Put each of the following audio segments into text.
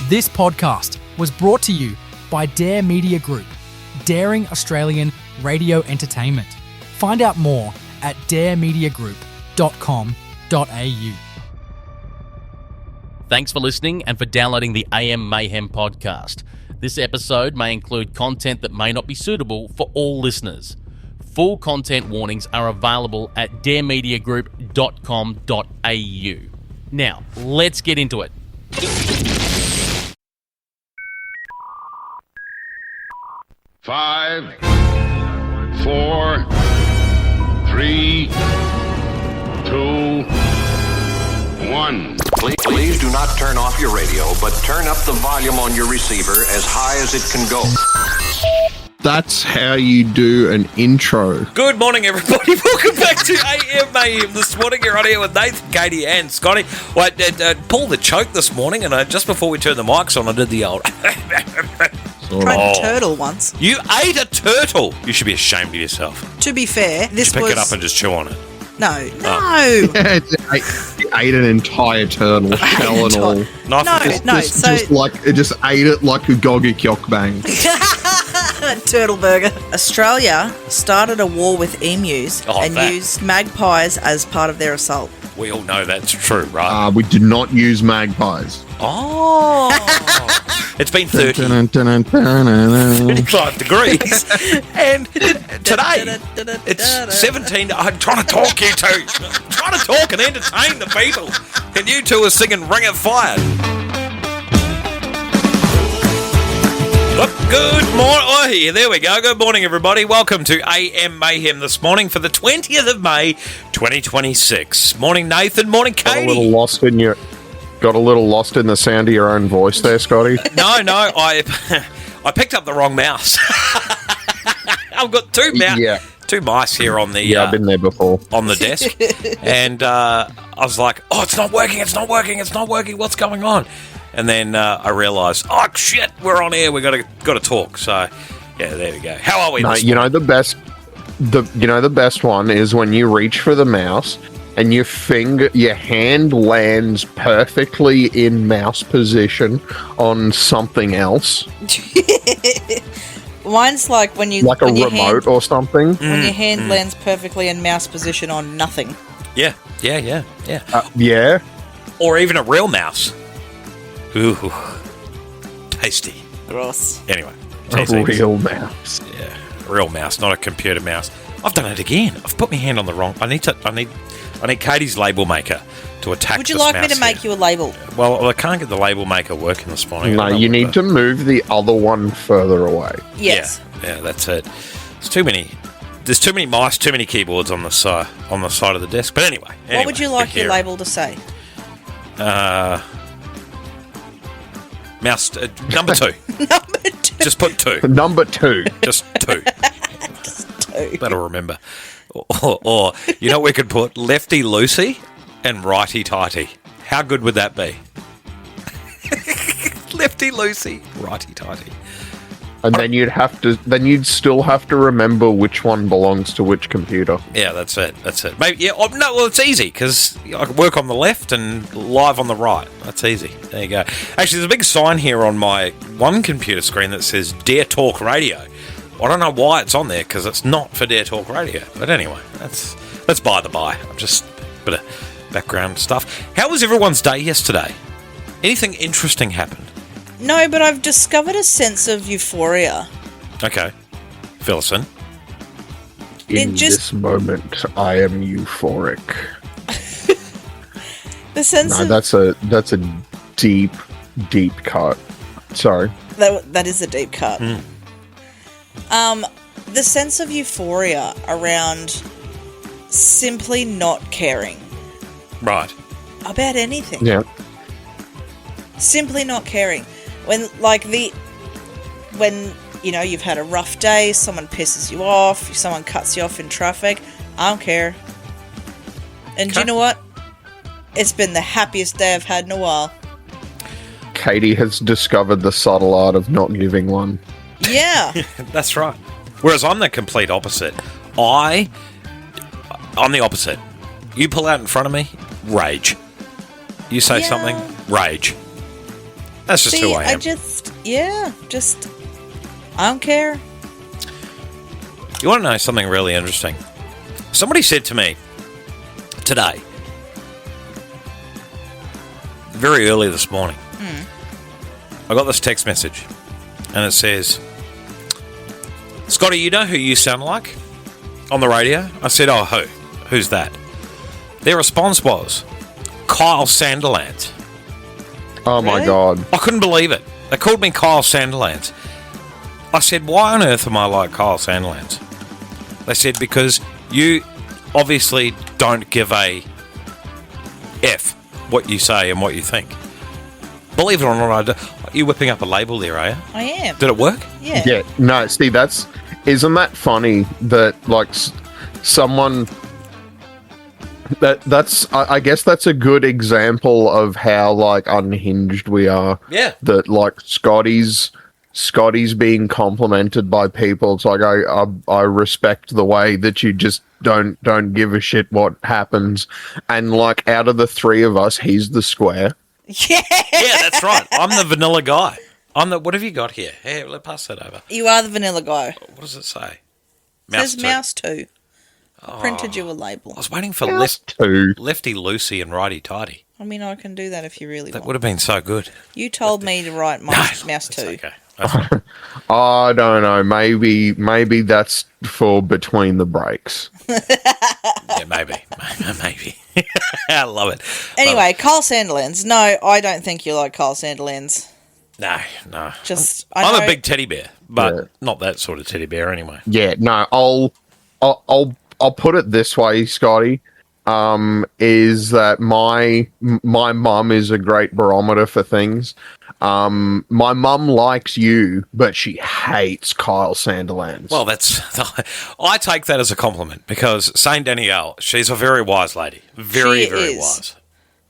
This podcast was brought to you by Dare Media Group, daring Australian radio entertainment. Find out more at daremediagroup.com.au. Thanks for listening and for downloading the AM Mayhem podcast. This episode may include content that may not be suitable for all listeners. Full content warnings are available at daremediagroup.com.au. Now, let's get into it. Five, 4, 3, 2, 1. Please do not turn off your radio, but turn up the volume on your receiver as high as it can go. That's how you do an intro. Good morning, everybody. Welcome back to AM Mayhem this morning. You're on here with Nathan, Kaite, and Scotty. Well, I pulled the choke this morning, and just before we turned the mics on, I did the old... Tried a turtle once. You ate a turtle? You should be ashamed of yourself. To be fair, this you was... pick it up and just chew on it. No. You ate an entire turtle, shell and all. No. It just ate it like a goggy kyokbang. Turtle burger. Australia started a war with emus used magpies as part of their assault. We all know that's true, right? We did not use magpies. Oh. It's been 35 degrees. And today, it's 17. I'm trying to talk, you two. I'm trying to talk and entertain the people. And you two are singing Ring of Fire. Good morning. Oh, yeah, there we go. Good morning, everybody. Welcome to AM Mayhem this morning for the 20th of May, 2026. Morning, Nathan. Morning, Kaite. Got a little lost in the sound of your own voice there, Scotty. No, I picked up the wrong mouse. I've got two mice here on the... Yeah, I've been there before. On the desk. And I was like, oh, it's not working. What's going on? And then I realised, oh, shit, we're on air. We've got to talk. So, yeah, there we go. How are we? No, you know the best one is when you reach for the mouse and your hand lands perfectly in mouse position on something else. Mine's like when you... Like a remote or something. When your hand lands perfectly in mouse position on nothing. Yeah. Yeah. Or even a real mouse. Ooh, tasty. Gross. Anyway, a real mouse. Yeah, a real mouse, not a computer mouse. I've done it again. I've put my hand on the wrong. I need Katie's label maker to attack. Would you like me to make you a label? Well, I can't get the label maker working this morning. No, you need to move the other one further away. Yes. Yeah, that's it. There's too many mice, too many keyboards on the side of the desk. But anyway, what would you like your label to say? Mouse number 2. Number 2. Just put 2. Number 2. Just 2. Just 2. That'll remember. Or you know, we could put Lefty Lucy and Righty Tighty. How good would that be? Lefty Lucy, Righty Tighty. And then you'd still have to remember which one belongs to which computer. Yeah, that's it. Maybe. Yeah. Well, it's easy because I can work on the left and live on the right. That's easy. There you go. Actually, there's a big sign here on my one computer screen that says Dare Talk Radio. I don't know why it's on there because it's not for Dare Talk Radio. But anyway, that's by the by. I'm just a bit of background stuff. How was everyone's day yesterday? Anything interesting happened? No, but I've discovered a sense of euphoria. Okay. Fill us in. In this moment, I am euphoric. The sense that's a deep cut. Sorry. That is a deep cut. The sense of euphoria around simply not caring. Right. About anything. Yeah. Simply not caring. When you know, you've had a rough day, someone pisses you off, someone cuts you off in traffic, I don't care. And do you know what? It's been the happiest day I've had in a while. Katie has discovered the subtle art of not giving one. Yeah. That's right. Whereas I'm the complete opposite. I'm the opposite. You pull out in front of me, rage. You say something, rage. That's just who I am. I don't care. You want to know something really interesting? Somebody said to me today, very early this morning, I got this text message, and it says, Scotty, you know who you sound like on the radio? I said, oh, who? Who's that? Their response was, Kyle Sandilands. Oh my Really? God. I couldn't believe it. They called me Kyle Sandilands. I said, why on earth am I like Kyle Sandilands? They said, because you obviously don't give a F what you say and what you think. Believe it or not, are you whipping up a label there, are you? I am. Did it work? Yeah. Yeah, no, see, isn't that funny that, like, someone... I guess that's a good example of how, like, unhinged we are. Yeah. That, like, Scotty's being complimented by people. It's like, I respect the way that you just don't give a shit what happens. And, like, out of the three of us, he's the square. Yeah. Yeah, that's right. I'm the vanilla guy. What have you got here? Here, let's pass that over. You are the vanilla guy. What does it say? It says two. mouse 2. Printed you a label. I was waiting for Two. lefty loosey and righty tighty. I mean, I can do that if you really That want. would have been so good. You told me to write mouse 2. Okay. I don't know. Maybe that's for between the breaks. Yeah, maybe. I love it. Anyway, Kyle Sandilands. No, I don't think you like Kyle Sandilands. No. I'm I'm a big teddy bear, but not that sort of teddy bear anyway. Yeah, no, I'll put it this way, Scotty. Is that my mum is a great barometer for things. My mum likes you, but she hates Kyle Sandilands. Well, I take that as a compliment because Saint Danielle, she's a very wise lady, very wise,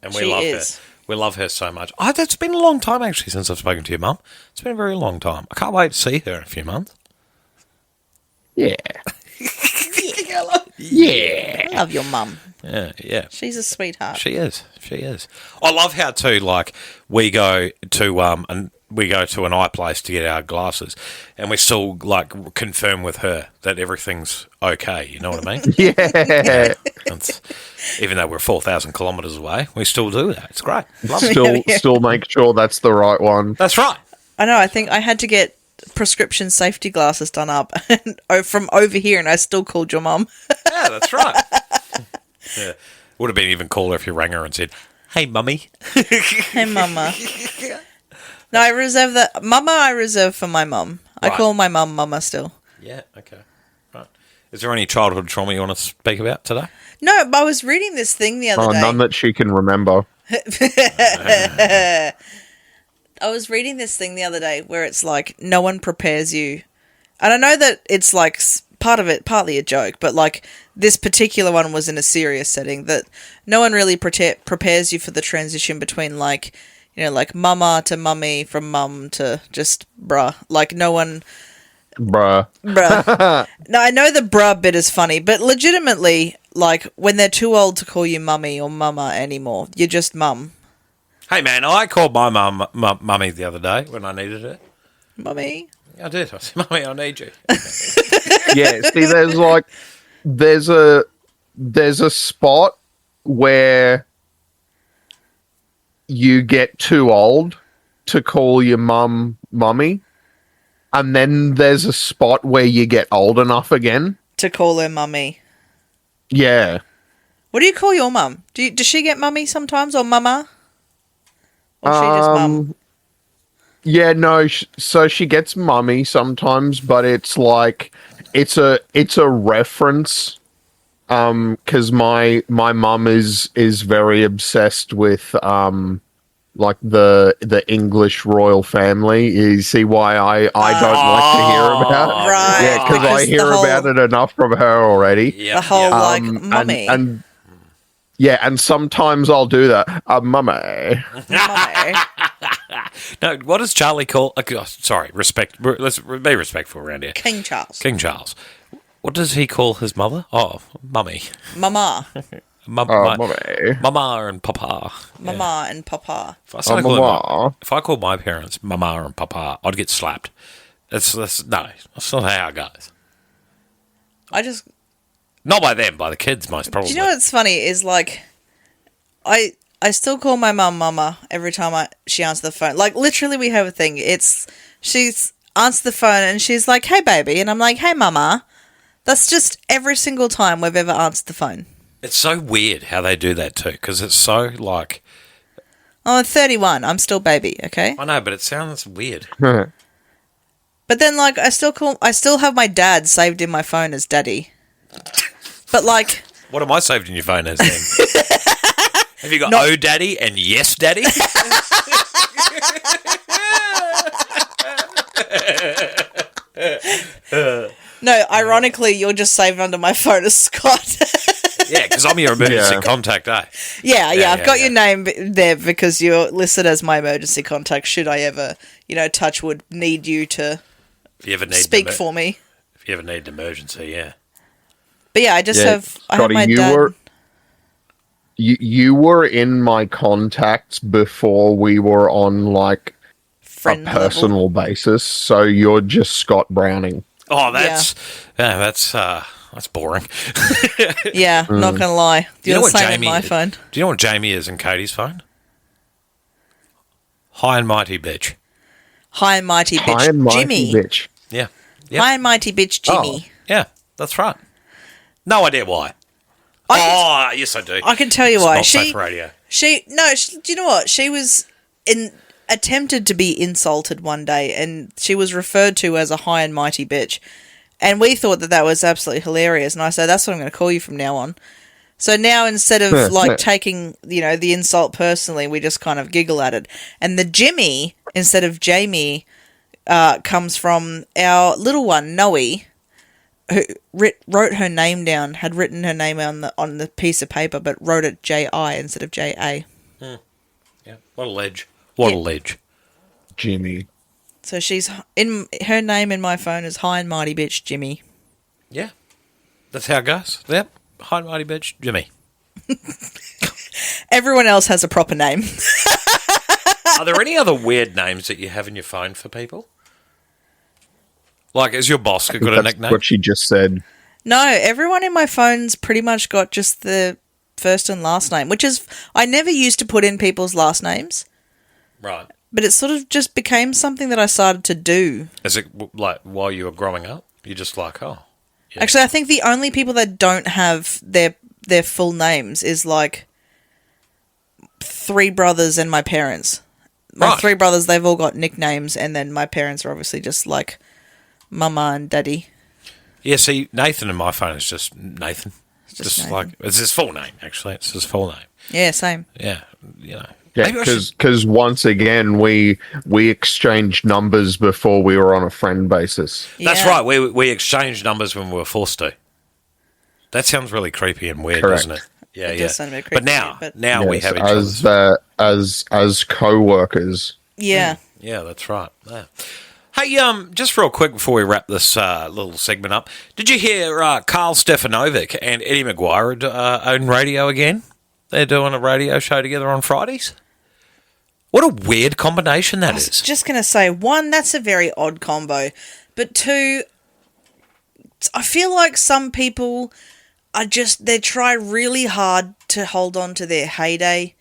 and we love her. We love her so much. It's been a long time actually since I've spoken to your mum. It's been a very long time. I can't wait to see her in a few months. Yeah. I love your mum. Yeah. She's a sweetheart. She is. I love how too. Like we go to an eye place to get our glasses, and we still like confirm with her that everything's okay. You know what I mean? Yeah. Even though we're 4,000 kilometres away, we still do that. It's great. Love it. Still make sure that's the right one. That's right. I know. I think I had to get prescription safety glasses done up from over here, and I still called your mum. Yeah, that's right. Yeah. Would have been even cooler if you rang her and said, "Hey, mummy." Hey, mama. No, I reserve that. Mama, I reserve for my mum. Right. I call my mum Mama still. Yeah, okay. Right. Is there any childhood trauma you want to speak about today? No, but I was reading this thing the other day. None that she can remember. I was reading this thing the other day where it's like no one prepares you. And I know that it's like part of it, partly a joke, but like this particular one was in a serious setting that no one really prepares you for the transition between like, you know, like mama to mummy, from mum to just bruh. Like no one... Bruh. No, I know the bruh bit is funny, but legitimately, like when they're too old to call you mummy or mama anymore, you're just mum. Hey, man, I called my mummy the other day when I needed her. Mummy? I did. I said, "Mummy, I need you." Yeah, see, there's a spot where you get too old to call your mum mummy, and then there's a spot where you get old enough again To call her mummy. Yeah. What do you call your mum? Does she get mummy sometimes or mama? Or she just mum? Yeah, no. So she gets mummy sometimes, but it's like it's a reference. Because my mum is very obsessed with like the English royal family. You see why I don't like to hear about? Right. Yeah, because I hear about it enough from her already. Yep, The whole yep. like mummy. And yeah, and sometimes I'll do that. Mummy. Mummy. No, what does Charlie call? Sorry, respect. Let's be respectful around here. King Charles. King Charles. What does he call his mother? Oh, mummy. Mama. Mummy. Mama and Papa. Mama and Papa. If I called my parents Mama and Papa, I'd get slapped. That's not how it goes. Not by them, by the kids, most probably. Do you know what's funny is, like, I still call my mum Mama every time she answers the phone. Like, literally, we have a thing. She's answered the phone and she's like, "Hey, baby," and I'm like, "Hey, Mama." That's just every single time we've ever answered the phone. It's so weird how they do that too, because it's so like. I'm 31. I'm still baby. Okay. I know, but it sounds weird. But then, like, I still have my dad saved in my phone as Daddy. But, like... What am I saved in your phone as, then? Have you got Oh Daddy and Yes Daddy? No, ironically, you're just saved under my phone as Scott. Yeah, because I'm your emergency contact, eh? Yeah, I've got your name there because you're listed as my emergency contact should I ever, touch wood, need you to speak for me. If you ever need an emergency, yeah. But yeah, I have my dad. You were in my contacts before we were on, like, Friend a personal basis, so you're just Scott Browning. Oh, that's boring. Yeah, not gonna lie. Do you know what same Jamie? in my phone. Do you know what Jamie is in Katie's phone? High and mighty bitch. High and mighty bitch, High and mighty Jimmy. bitch. Yeah. High and mighty bitch, Jimmy. Oh. Yeah, that's right. No idea why. Yes, I do. I can tell you It's why. not safe for radio. Do you know what? She was attempted to be insulted one day, and she was referred to as a high and mighty bitch. And we thought that was absolutely hilarious. And I said, that's what I'm going to call you from now on. So now instead of taking, the insult personally, we just kind of giggle at it. And the Jimmy, instead of Jamie, comes from our little one, Noe, who wrote her name down, had written her name on the piece of paper, but wrote it J-I instead of J-A. Yeah, what a ledge. What a ledge. Jimmy. So she's in her name in my phone is High and Mighty Bitch Jimmy. Yeah, that's how it goes. Yep, High and Mighty Bitch Jimmy. Everyone else has a proper name. Are there any other weird names that you have in your phone for people? Like, is your boss got a nickname? What she just said. No, everyone in my phone's pretty much got just the first and last name, which is I never used to put in people's last names. Right. But it sort of just became something that I started to do. Is it like while you were growing up? You're just like, oh. Yeah. Actually, I think the only people that don't have their full names is like 3 brothers and my parents. My 3 brothers, they've all got nicknames, and then my parents are obviously just like Mama and Daddy. Yeah, see, Nathan in my phone is just Nathan. Just Nathan. Like, it's his full name, actually. It's his full name. Yeah, same. Yeah, Yeah, because once again we exchanged numbers before we were on a friend basis. That's right. We exchanged numbers when we were forced to. That sounds really creepy and weird, doesn't it? Yeah, it does sound a bit creepy, But now we have each as co-workers. Yeah. Yeah, that's right. Yeah. Hey, just real quick before we wrap this little segment up, did you hear Carl Stefanovic and Eddie Maguire own radio again? They're doing a radio show together on Fridays. What a weird combination that is. I was just going to say, 1, that's a very odd combo. But 2, I feel like some people they try really hard to hold on to their heyday,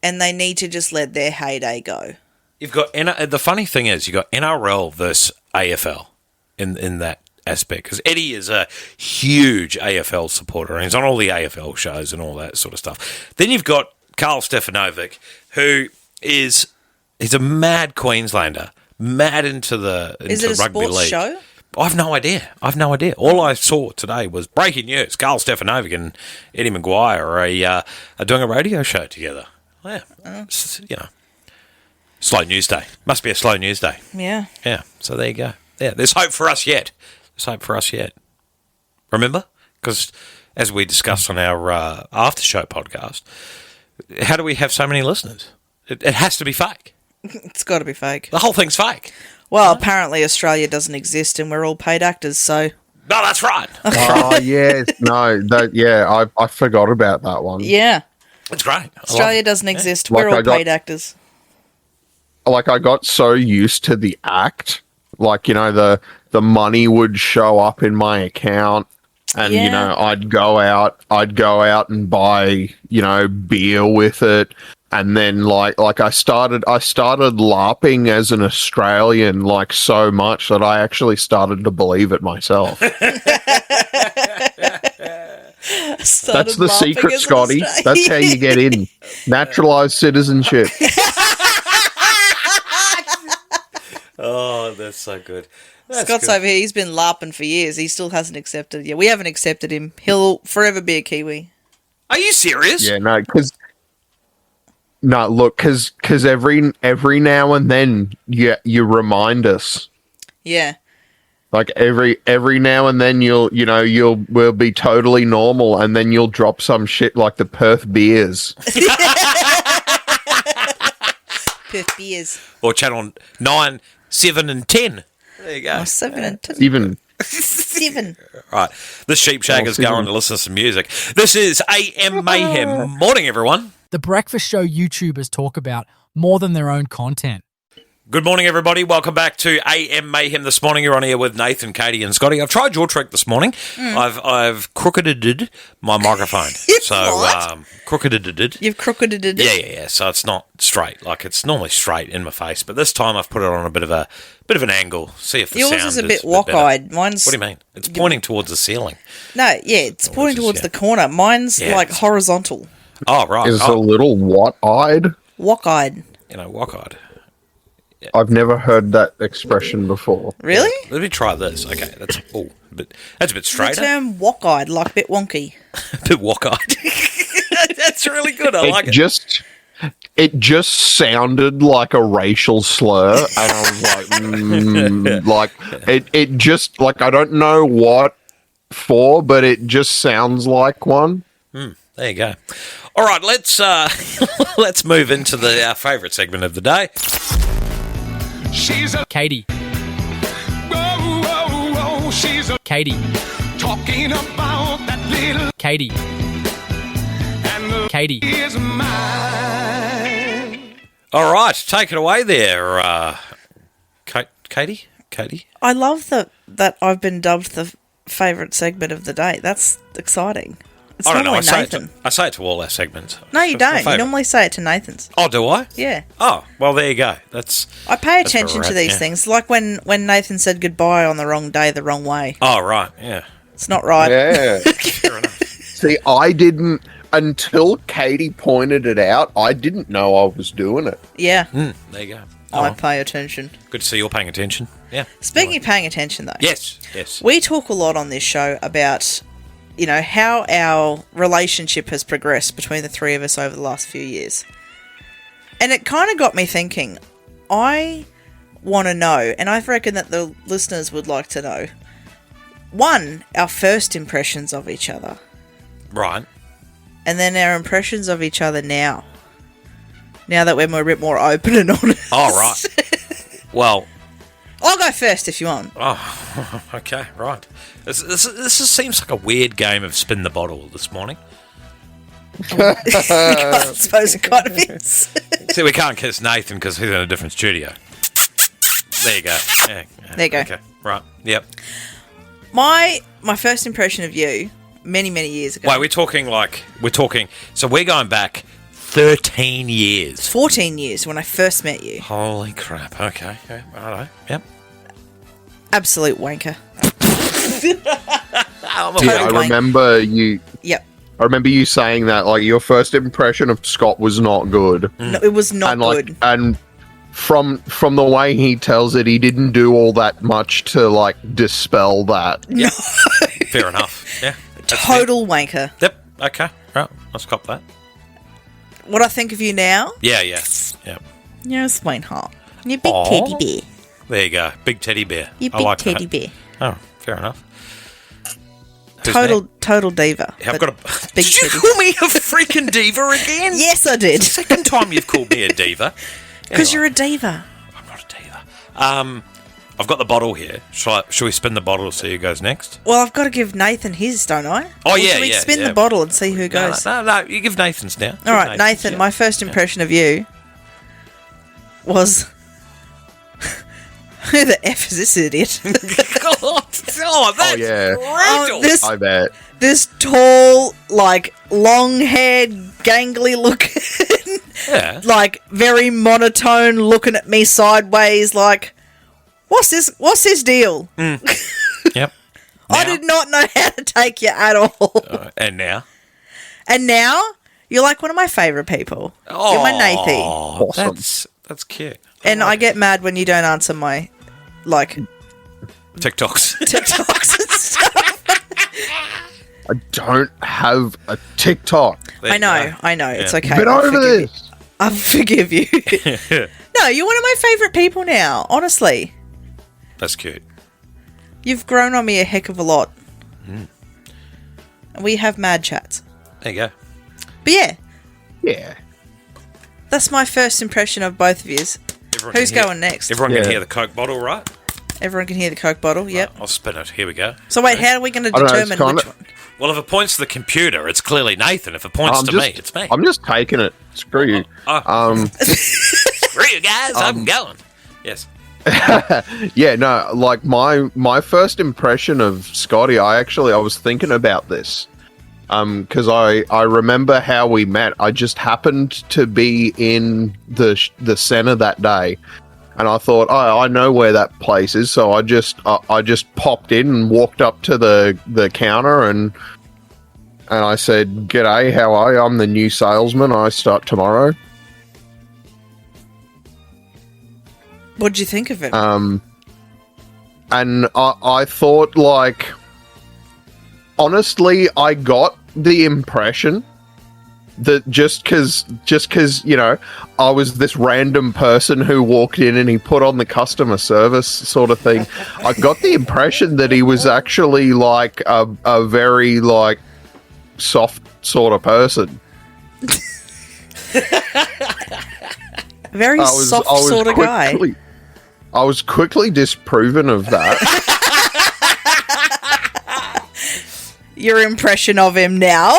and they need to just let their heyday go. You've got the funny thing is you've got NRL versus AFL in that aspect, because Eddie is a huge AFL supporter and he's on all the AFL shows and all that sort of stuff. Then you've got Carl Stefanovic, who he's a mad Queenslander, mad into rugby league. Is it a sports league. Show? I've no idea. All I saw today was breaking news. Carl Stefanovic and Eddie Maguire are doing a radio show together. Yeah, slow news day. Must be a slow news day. Yeah. Yeah, so there you go. Yeah, there's hope for us yet. Remember? Because as we discussed on our after show podcast, how do we have so many listeners? It has to be fake. It's got to be fake. The whole thing's fake. Well, apparently Australia doesn't exist and we're all paid actors, so... No, that's right. Oh, yes. No, I forgot about that one. Yeah. It's great. Australia doesn't exist. Like We're all I got- paid actors. Like, I got so used to the act. Like, the money would show up in my account. And, Yeah. I'd go out and buy, beer with it. And then like I started LARPing as an Australian like so much that I actually started to believe it myself. That's the secret, Scotty. That's how you get in. Naturalized citizenship. Oh, that's so good. Scott's over here. He's been LARPing for years. He still hasn't accepted. Yeah, we haven't accepted him. He'll forever be a Kiwi. Are you serious? Yeah, no, because every now and then you remind us. Yeah. Like every now and then we'll be totally normal, and then you'll drop some shit like the Perth beers. Perth beers. Or channel 9, 7, and 10. There you go. Oh, 7 and 2. Even 7. Right. This sheep shaker's going to listen to some music. This is AM Mayhem. Morning, everyone. The breakfast show YouTubers talk about more than their own content. Good morning, everybody. Welcome back to AM Mayhem. This morning, you're on here with Nathan, Kaite, and Scotty. I've tried your trick this morning. I've crookeded my microphone. What? Crookeded. You've crookeded it. Yeah. So it's not straight. Like it's normally straight in my face, but this time I've put it on a bit of an angle. See if the Yours sound is a bit better. wok-eyed. Mine's... What do you mean? It's pointing towards the ceiling. No, yeah, it's pointing towards the corner. Mine's Yeah. like horizontal. Oh, right. is a little what-eyed. Wok-eyed. Wok-eyed. I've never heard that expression before. Really? Let me try this. Okay, that's a bit The straighter. term wok-eyed, like a bit wonky. A bit wok-eyed. That's really good. I like it. It just sounded like a racial slur, and I was like, it just like I don't know what for, but it just sounds like one. There you go. All right, let's let's move into our favourite segment of the day. She's a Katie. she's a Katie. talking about that little Katie. and the Katie. is mine. All right, take it away there, Katie. Katie. I love that I've been dubbed the favourite segment of the day. That's exciting. It's I don't know. normally I Nathan. say it to all our segments. No, you It's my don't. You favourite. normally say it to Nathan's. Oh, do I? Yeah. Oh, well, there you go. That's. I pay That's attention where to we're at, these yeah. things. Like when Nathan said goodbye on the wrong day, the wrong way. Oh, right. Yeah. It's not right. Yeah. Fair enough. See, I didn't until Katie pointed it out. I didn't know I was doing it. Yeah. There you go. I Oh, pay attention. good to see you're paying attention. Yeah. Speaking of paying attention, though. Yes. We talk a lot on this show about, how our relationship has progressed between the three of us over the last few years. And it kind of got me thinking, I want to know, and I reckon that the listeners would like to know, one, our first impressions of each other, Right. and then our impressions of each other now. Now that we're a bit more open and honest. Oh, right. Well, I'll go first if you want. oh, okay, right. This seems like a weird game of spin the bottle this morning. I suppose it kind of is. See, we can't kiss Nathan because he's in a different studio. There you go. Yeah, There you go. Okay, right. Yep. My first impression of you, many years ago. Wait, we're talking. So we're going back 13 years. 14 years when I first met you. Holy crap. Okay. Yeah, righto. Yep. Absolute wanker. I'm a Yeah, Totally. I remember you. Yep. I remember you saying that like your first impression of Scott was not good, No, it was not good. and from the way he tells it, he didn't do all that much to like dispel that. No. Fair enough. Yeah. That's Total wanker. fair. Yep. Okay. Right. Let's cop that. What I think of you now, Yeah. you're a sweetheart. You're a big Aw. teddy bear. There you go. Big teddy bear. You're a I big like teddy that. bear. Oh, fair enough. Who's Total diva. next? I've but got a. big Did you teddy. call me a freaking diva again? Yes, I did. Second time you've called me a diva. Because Anyway, you're a diva. I'm not a diva. I've got the bottle here. Shall we spin the bottle to see who goes next? Well, I've got to give Nathan his, don't I? Oh, Or yeah, should we yeah, spin yeah. the bottle and see who goes? No, you give Nathan's now. All right, Nathan, my first impression of you was... Who the F is this idiot? That's yeah. brutal. I bet. This tall, like, long-haired, gangly looking, Yeah. like, very monotone, looking at me sideways, like, what's this deal? Yep. I did not know how to take you at all. And now? And now, you're like one of my favourite people. Oh, You're my Nathie. Awesome. That's cute. And I get mad when you don't answer my, like, TikToks. TikToks and stuff. I don't have a TikTok. There I you know. go. It's Yeah. okay. Get over this. I'll forgive you. No, you're one of my favourite people now, honestly. That's cute. You've grown on me a heck of a lot. And we have mad chats. There you go. But yeah, Yeah. that's my first impression of both of yous. Everyone Who's can hear- going next? Everyone Yeah. can hear the Coke bottle, right? Everyone can hear the Coke bottle, yep. I'll spin it. Here we go. So wait, how are we going to I don't know, it's determine which kinda- one? Well, if it points to the computer, it's clearly Nathan. If it points to me, it's me. I'm just taking it. Screw you. Screw you guys, I'm going. Yes. Yeah, no, like my first impression of Scotty, I was thinking about this. Because I remember how we met. I just happened to be in the center that day, and I thought, oh, I know where that place is. So I just popped in and walked up to the counter and I said, "G'day, how are you? I'm the new salesman. I start tomorrow." What'd you think of it? And I thought, like, honestly, I got the impression that just because you know, I was this random person who walked in and he put on the customer service sort of thing, I got the impression that he was actually like a very like soft sort of person. Very soft sort of guy. I was quickly disproven of that. Your impression of him now,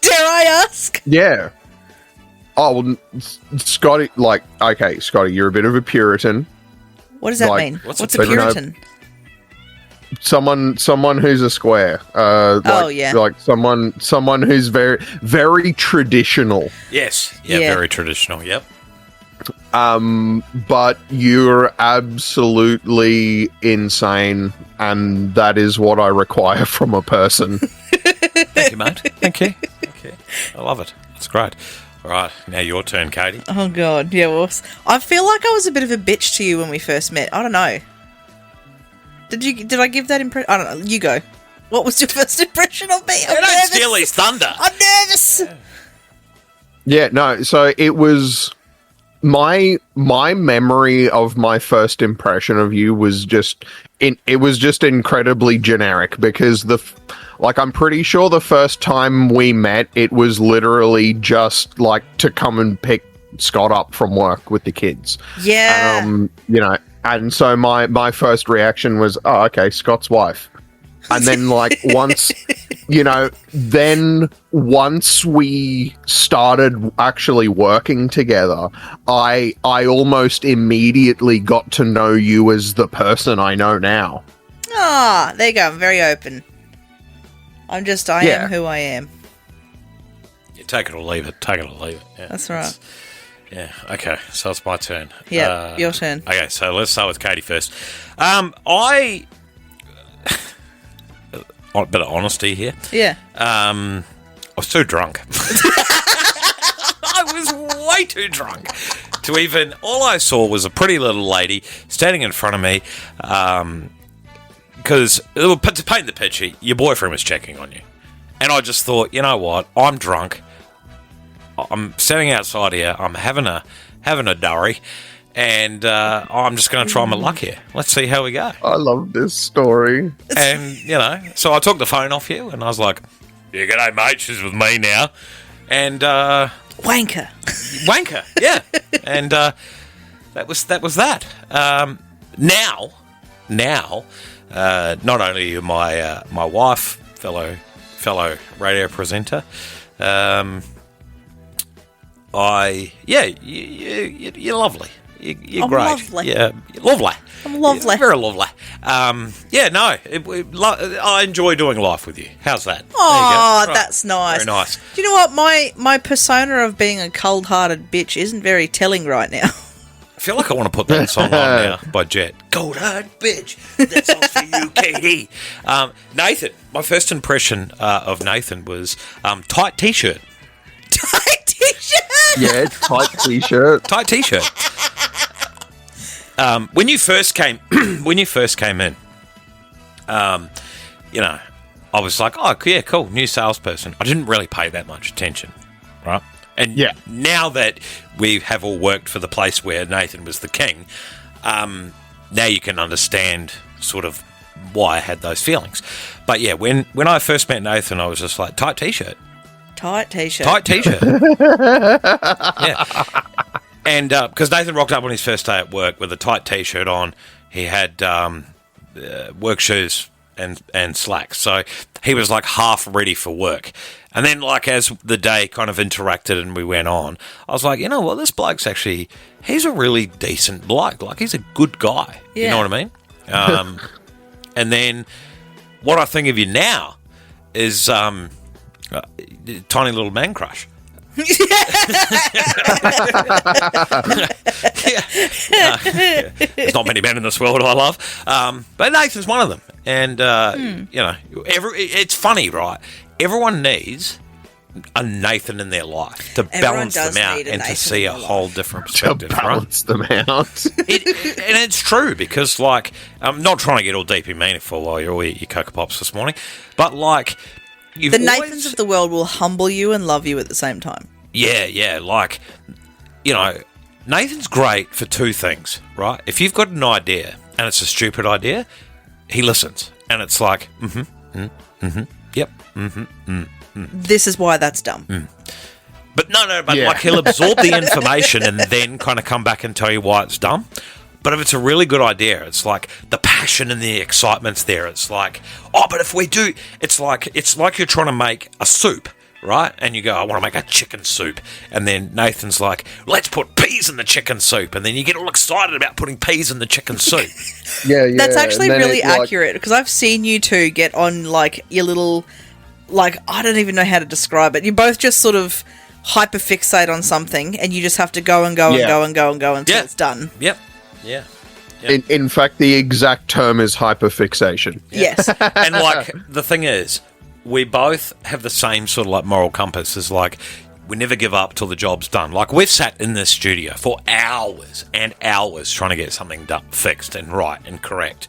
dare I ask? Yeah. Oh, well, Scotty, like, okay, Scotty, you're a bit of a Puritan. What does that Like, mean? what's What's a a Puritan? Someone who's a square. yeah. Like someone who's very, very traditional. Yes. Yeah, Yeah. very traditional. Yep. But you're absolutely insane, and that is what I require from a person. Thank you, mate. Thank you. I love it. That's great. All right, now your turn, Katie. Oh god, yeah. Well, I feel like I was a bit of a bitch to you when we first met. I don't know. Did I give that impression? I don't know. You go. What was your first impression of me? I'm Don't nervous. steal his thunder. I'm nervous. Yeah, no. So it was my memory of my first impression of you was just incredibly generic because I'm pretty sure the first time we met, it was literally just like to come and pick Scott up from work with the kids. Yeah. You know, and so my first reaction was, oh, okay, Scott's wife. And then, like, once we started actually working together, I almost immediately got to know you as the person I know now. Ah, there you go. I'm very open. I am who I am. You take it or leave it. Yeah, That's right. Yeah, okay, so it's my turn. Yeah, your turn. Okay, so let's start with Katie first. A bit of honesty here. Yeah. I was too drunk. I was way too drunk to even... All I saw was a pretty little lady standing in front of me because, to paint the picture, your boyfriend was checking on you. And I just thought, you know what? I'm drunk. I'm standing outside here. I'm having a durry. And I'm just going to try my luck here. Let's see how we go. I love this story. And, so I took the phone off you, and I was like, yeah, g'day, mate, she's with me now. And, Wanker. yeah. And that was that. Now, now, not only are you my wife, fellow radio presenter, you're lovely. You're I'm great. lovely. Yeah, you're lovely. I'm lovely. You're very lovely. I enjoy doing life with you. How's that? Oh, Right. that's nice. Very nice. Do you know what? My persona of being a cold-hearted bitch isn't very telling right now. I feel like I want to put that song on now by Jet. Cold hard bitch. That's all for you, Katie. Nathan, my first impression of Nathan was tight t-shirt. Tight t-shirt. Yeah, tight t-shirt. Tight t-shirt. When you first came in, I was like, oh yeah, cool, new salesperson. I didn't really pay that much attention, right? And now that we have all worked for the place where Nathan was the king, now you can understand sort of why I had those feelings. But yeah, when I first met Nathan, I was just like, tight t-shirt. Tight t-shirt. Tight t-shirt. Yeah. And because Nathan rocked up on his first day at work with a tight t-shirt on, he had work shoes and slacks. So he was like half ready for work. And then like as the day kind of interacted and we went on, I was like, you know what, this bloke's actually, he's a really decent bloke. Like he's a good guy. Yeah. You know what I mean? And then what I think of you now is tiny little man crush. There's not many men in this world I love, but Nathan's one of them. And it's funny, right? Everyone needs a Nathan in their life to balance them out and to see a whole different perspective. To balance them out. And it's true because, like, I'm not trying to get all deep and meaningful while you're all eating your Cocoa Pops this morning, but like. The Nathans of the world will humble you and love you at the same time. Yeah. Like, Nathan's great for two things, right? If you've got an idea and it's a stupid idea, he listens. And it's like, yep, This is why that's dumb. But like he'll absorb the information and then kind of come back and tell you why it's dumb. But if it's a really good idea, it's like the passion and the excitement's there. It's like, oh, but if we do, it's like you're trying to make a soup, right? And you go, I want to make a chicken soup. And then Nathan's like, let's put peas in the chicken soup. And then you get all excited about putting peas in the chicken soup. Yeah. That's actually really like, accurate because I've seen you two get on like your little, like, I don't even know how to describe it. You both just sort of hyperfixate on something and you just have to go and go and go and go and go until it's done. Yep. Yeah. In fact, the exact term is hyperfixation. Yes. And like the thing is, we both have the same sort of like moral compass. Is like we never give up till the job's done. Like we've sat in this studio for hours and hours trying to get something done, fixed and right and correct.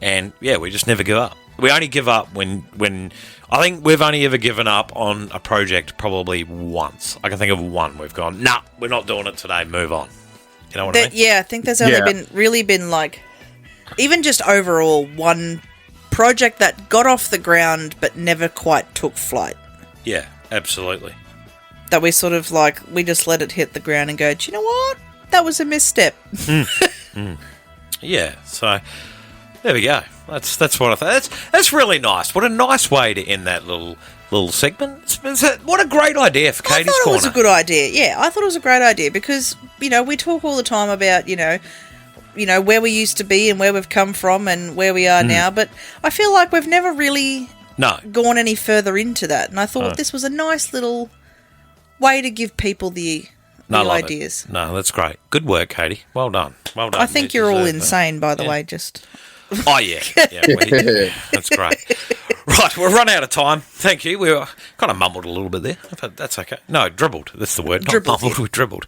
And yeah, we just never give up. We only give up when I think we've only ever given up on a project probably once. I can think of one. We've gone, nah, we're not doing it today. Move on. You know what I mean? Yeah, I think there's only been like, even just overall, one project that got off the ground but never quite took flight. Yeah, absolutely. That we sort of like, we just let it hit the ground and go, do you know what? That was a misstep. Yeah, so there we go. That's what I thought. That's really nice. What a nice way to end that little segment. What a great idea for Katie's Corner. I thought it was a good idea. Yeah, I thought it was a great idea because, we talk all the time about, where we used to be and where we've come from and where we are now, but I feel like we've never really gone any further into that. And I thought this was a nice little way to give people the ideas. No, that's great. Good work, Katie. Well done. Well done. I think you're all insane, by the way, just... Oh, yeah. That's great. Right, we've run out of time. Thank you. We were kind of mumbled a little bit there, but that's okay. No, dribbled. That's the word. Not mumbled, we dribbled.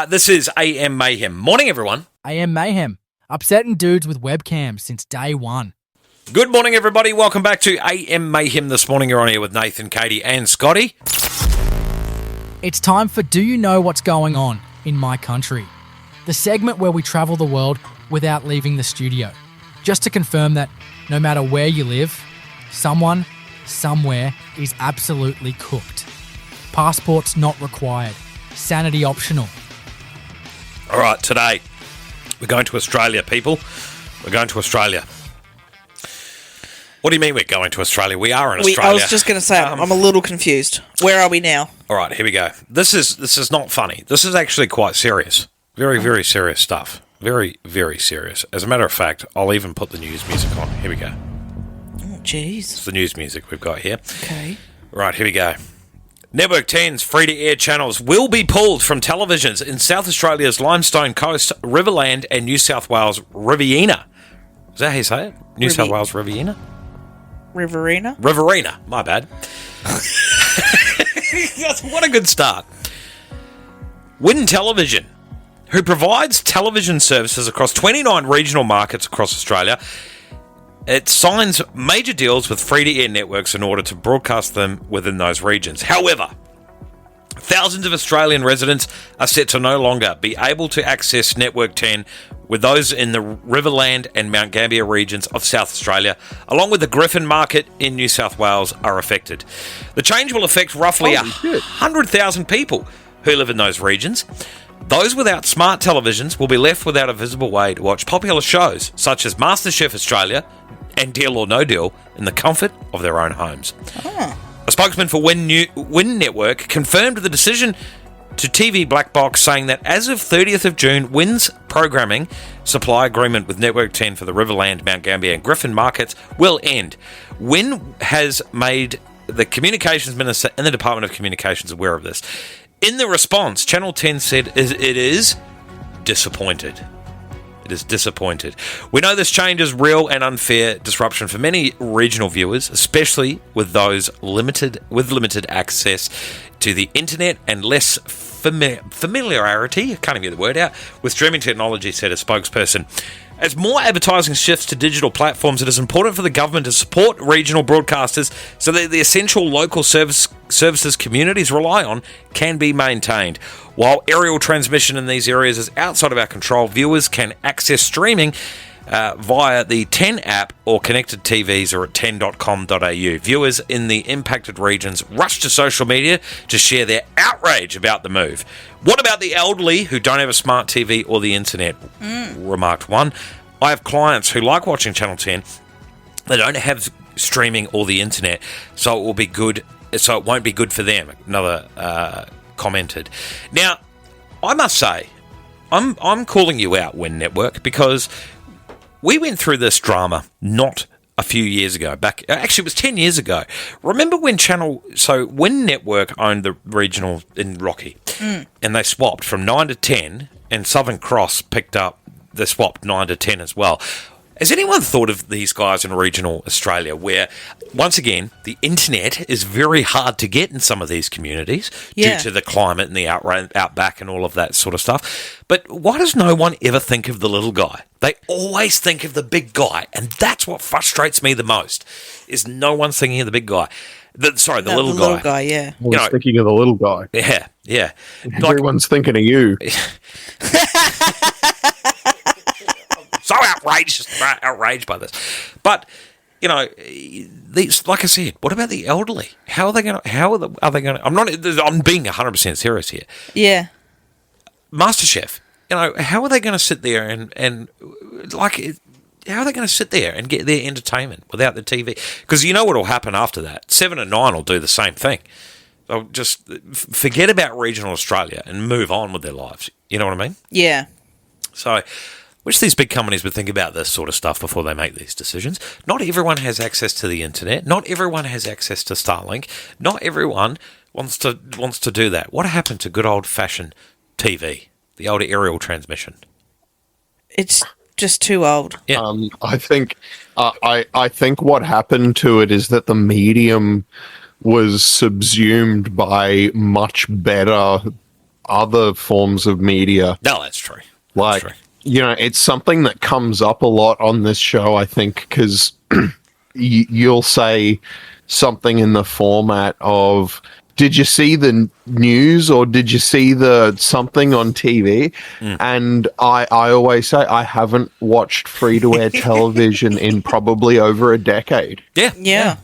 This is AM Mayhem. Morning, everyone. AM Mayhem. Upsetting dudes with webcams since day one. Good morning, everybody. Welcome back to AM Mayhem this morning. You're on here with Nathan, Katie, and Scotty. It's time for Do You Know What's Going On in My Country? The segment where we travel the world without leaving the studio. Just to confirm that no matter where you live, someone, somewhere is absolutely cooked. Passports not required. Sanity optional. All right, today we're going to Australia, people. We're going to Australia. What do you mean we're going to Australia? We are in Australia. I was just going to say, I'm a little confused. Where are we now? All right, here we go. This is not funny. This is actually quite serious. Very, very serious stuff. Very, very serious. As a matter of fact, I'll even put the news music on. Here we go. Oh, jeez. It's the news music we've got here. Okay. Right, here we go. Network 10's free-to-air channels will be pulled from televisions in South Australia's Limestone Coast, Riverland, and New South Wales Riverina. Is that how you say it? New South Wales Riverina? Riverina? Riverina, my bad. What a good start. Win Television, who provides television services across 29 regional markets across Australia, it signs major deals with free-to-air networks in order to broadcast them within those regions. However, thousands of Australian residents are set to no longer be able to access Network 10, with those in the Riverland and Mount Gambier regions of South Australia, along with the Griffin market in New South Wales, are affected. The change will affect roughly 100,000 people who live in those regions. Those without smart televisions will be left without a visible way to watch popular shows such as MasterChef Australia and Deal or No Deal in the comfort of their own homes. A spokesman for Win Network confirmed the decision to TV Black Box, saying that as of 30th of June, Win's programming supply agreement with Network 10 for the Riverland, Mount Gambier and Griffin markets will end. Win has made the Communications Minister and the Department of Communications aware of this. In the response, Channel 10 said it is disappointed. It is disappointed. We know this change is real and unfair disruption for many regional viewers, especially with those limited access to the internet and less familiarity, I can't even get the word out, with streaming technology, said a spokesperson. As more advertising shifts to digital platforms, it is important for the government to support regional broadcasters so that the essential local services communities rely on can be maintained. While aerial transmission in these areas is outside of our control, viewers can access streaming via the 10 app or connected TVs or at 10.com.au. Viewers in the impacted regions rush to social media to share their outrage about the move. What about the elderly who don't have a smart TV or the internet? Remarked one. I have clients who like watching Channel 10. They don't have streaming or the internet, so it won't be good for them. Another commented. Now, I must say, I'm calling you out, Win Network, because we went through this drama not a few years ago. Actually, it was 10 years ago. Remember when Win Network owned the regional in Rocky, and they swapped from 9 to 10, and Southern Cross they swapped 9 to 10 as well. Has anyone thought of these guys in regional Australia where, once again, the internet is very hard to get in some of these communities due to the climate and the outback and all of that sort of stuff? But why does no one ever think of the little guy? They always think of the big guy, and that's what frustrates me the most, is no one's thinking of the big guy. The little guy, yeah. Always thinking of the little guy. Yeah, yeah. Everyone's thinking of you. So outraged by this. But, these, like I said, what about the elderly? How are they going to, I'm being 100% serious here. Yeah. MasterChef, how are they going to sit there and how are they going to sit there and get their entertainment without the TV? Because you know what will happen after that? 7 and 9 will do the same thing. They'll just forget about regional Australia and move on with their lives. You know what I mean? Yeah. So, wish these big companies would think about this sort of stuff before they make these decisions. Not everyone has access to the internet. Not everyone has access to Starlink. Not everyone wants to do that. What happened to good old-fashioned TV, the old aerial transmission? It's just too old. Yeah. I think what happened to it is that the medium was subsumed by much better other forms of media. No, that's true. Like, that's true. It's something that comes up a lot on this show, I think, because you'll say something in the format of, did you see the news or did you see the something on TV? And I always say I haven't watched free-to-air television in probably over a decade. Yeah.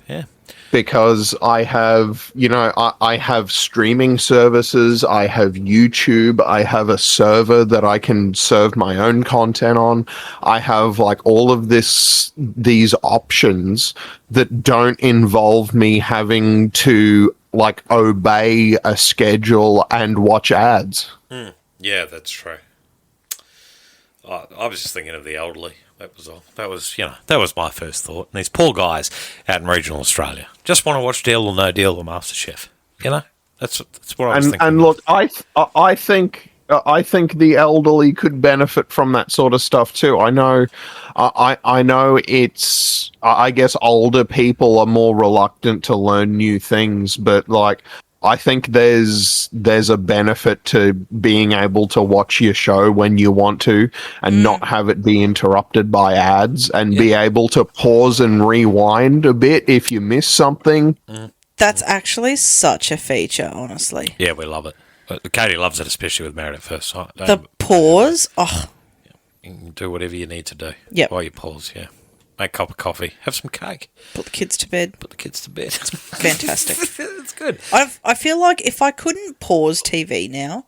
because I have, I have streaming services, I have YouTube, I have a server that I can serve my own content on. I have like all of these options that don't involve me having to like obey a schedule and watch ads. Yeah, that's true. I was just thinking of the elderly. That was all. That was my first thought. And these poor guys out in regional Australia just want to watch Deal or No Deal or MasterChef. That's what I was thinking. And look, I think the elderly could benefit from that sort of stuff too. I know it's. I guess older people are more reluctant to learn new things, but like. I think there's a benefit to being able to watch your show when you want to and not have it be interrupted by ads and be able to pause and rewind a bit if you miss something. That's actually such a feature, honestly. Yeah, we love it. But Katie loves it, especially with Married at First Sight. The pause. Oh. You can do whatever you need to do Yep. while you pause, yeah. Make a cup of coffee. Have some cake. Put the kids to bed. Fantastic. It's good. I feel like if I couldn't pause TV now,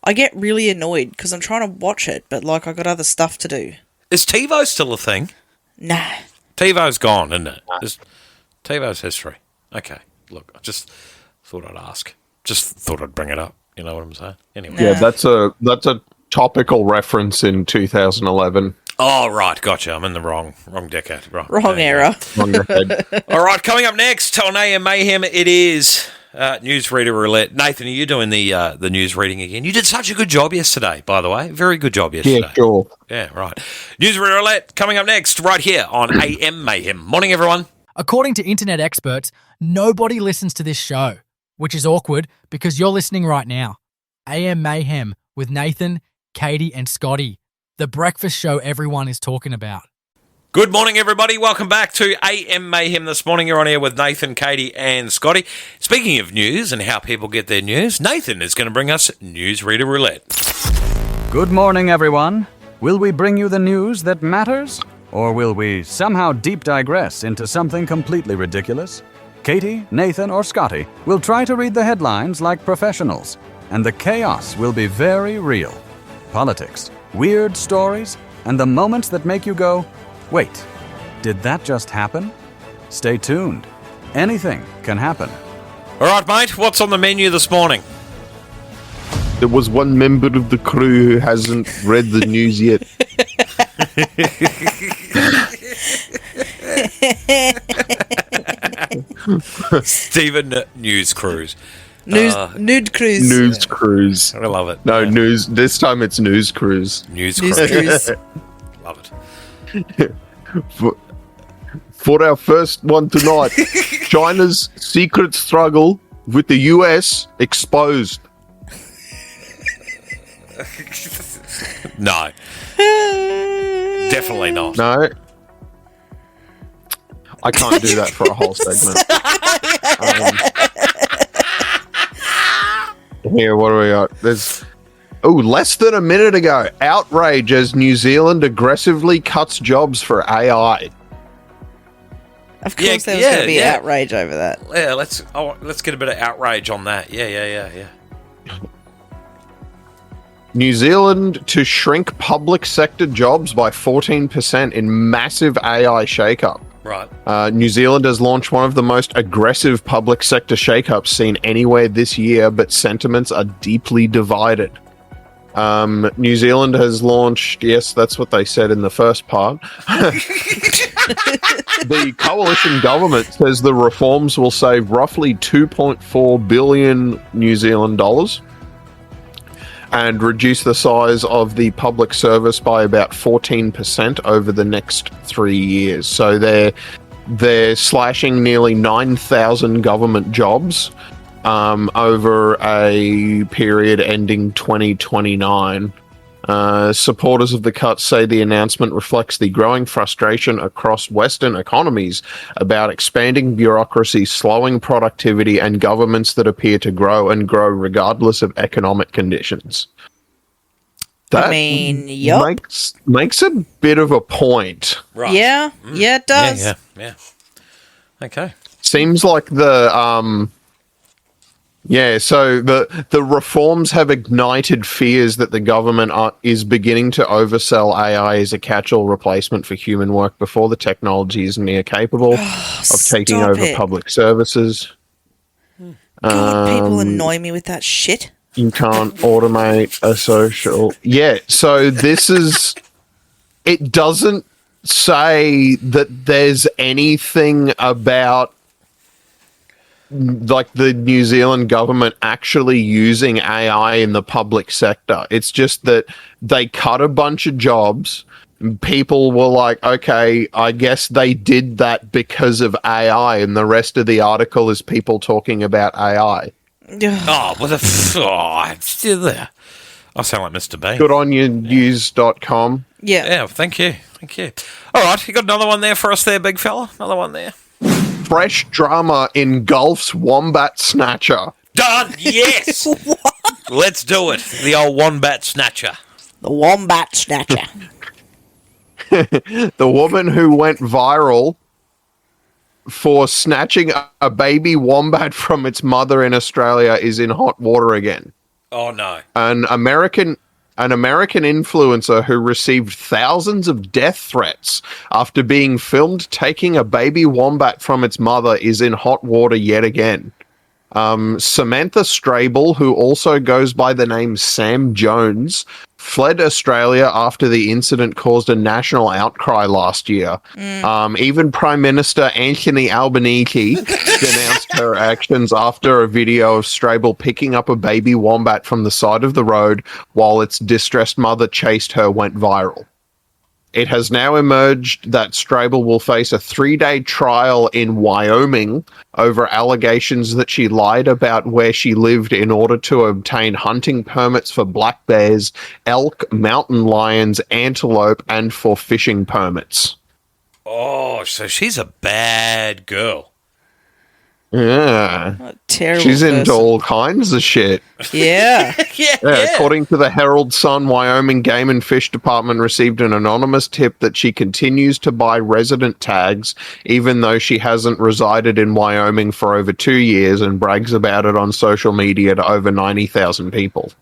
I get really annoyed because I'm trying to watch it, but like I got other stuff to do. Is TiVo still a thing? Nah. TiVo's gone, isn't it? TiVo's history. Okay. Look, I just thought I'd ask. Just thought I'd bring it up. You know what I'm saying? Anyway. Yeah, that's a topical reference in 2011. Oh, right. Gotcha. I'm in the wrong decade. Right. Wrong era. On your head. All right. Coming up next on AM Mayhem, it is Newsreader Roulette. Nathan, are you doing the news reading again? You did such a good job yesterday, by the way. Very good job yesterday. Yeah, sure. Yeah, right. Newsreader Roulette coming up next right here on AM Mayhem. Morning, everyone. According to internet experts, nobody listens to this show, which is awkward because you're listening right now. AM Mayhem with Nathan, Kaite, and Scotty. The breakfast show everyone is talking about. Good morning, everybody. Welcome back to AM Mayhem this morning. You're on air with Nathan, Kaite, and Scotty. Speaking of news and how people get their news, Nathan is going to bring us Newsreader Roulette. Good morning, everyone. Will we bring you the news that matters? Or will we somehow deep digress into something completely ridiculous? Kaite, Nathan, or Scotty will try to read the headlines like professionals, and the chaos will be very real. Politics, weird stories, and the moments that make you go, wait, did that just happen? Stay tuned. Anything can happen. All right, mate, what's on the menu this morning? There was one member of the crew who hasn't read the news yet. Stephen News Cruise. Nude cruise. News cruise. I love it. No, news. This time it's news cruise. News News Cruise. cruise. Love it. For our first one tonight, China's secret struggle with the US exposed. No. Definitely not. No. I can't do that for a whole segment. Here, what do we got? There's less than a minute ago. Outrage as New Zealand aggressively cuts jobs for AI. Of course there was going to be outrage over that. Yeah, let's get a bit of outrage on that. Yeah. New Zealand to shrink public sector jobs by 14% in massive AI shakeup. Right. New Zealand has launched one of the most aggressive public sector shakeups seen anywhere this year, but sentiments are deeply divided. New Zealand has launched, yes, that's what they said in the first part. The coalition government says the reforms will save roughly 2.4 billion New Zealand dollars and reduce the size of the public service by about 14% over the next 3 years. So they're slashing nearly 9,000 government jobs over a period ending 2029. Supporters of the cuts say the announcement reflects the growing frustration across Western economies about expanding bureaucracy, slowing productivity, and governments that appear to grow regardless of economic conditions. That yep. makes a bit of a point. Right. Yeah, it does. Yeah. Okay. seems like so the reforms have ignited fears that the government is beginning to oversell AI as a catch-all replacement for human work before the technology is near capable of taking over public services. God, people annoy me with that shit. You can't automate a social... Yeah, so this is... It doesn't say that there's anything about like the New Zealand government actually using AI in the public sector. It's just that they cut a bunch of jobs. People were like, okay, I guess they did that because of AI, and the rest of the article is people talking about AI. Oh, what the... I'm still there. I sound like Mr. B. Good on you, ears.Com. Yeah. Yeah, thank you. Thank you. All right, you got another one there for us there, big fella? Another one there? Fresh drama engulfs wombat snatcher. Done! Yes! Let's do it. The old wombat snatcher. The wombat snatcher. The woman who went viral for snatching a baby wombat from its mother in Australia is in hot water again. Oh, no. An American influencer who received thousands of death threats after being filmed taking a baby wombat from its mother is in hot water yet again. Samantha Strable, who also goes by the name Sam Jones, fled Australia after the incident caused a national outcry last year. Even Prime Minister Anthony Albanese denounced her actions after a video of Strable picking up a baby wombat from the side of the road while its distressed mother chased her went viral. It has now emerged that Strable will face a 3-day trial in Wyoming over allegations that she lied about where she lived in order to obtain hunting permits for black bears, elk, mountain lions, antelope, and for fishing permits. Oh, so she's a bad girl. Yeah. What a terrible She's into person. all kinds of shit. Yeah. Yeah. According to the Herald Sun, Wyoming Game and Fish Department received an anonymous tip that she continues to buy resident tags, even though she hasn't resided in Wyoming for over 2 years and brags about it on social media to over 90,000 people.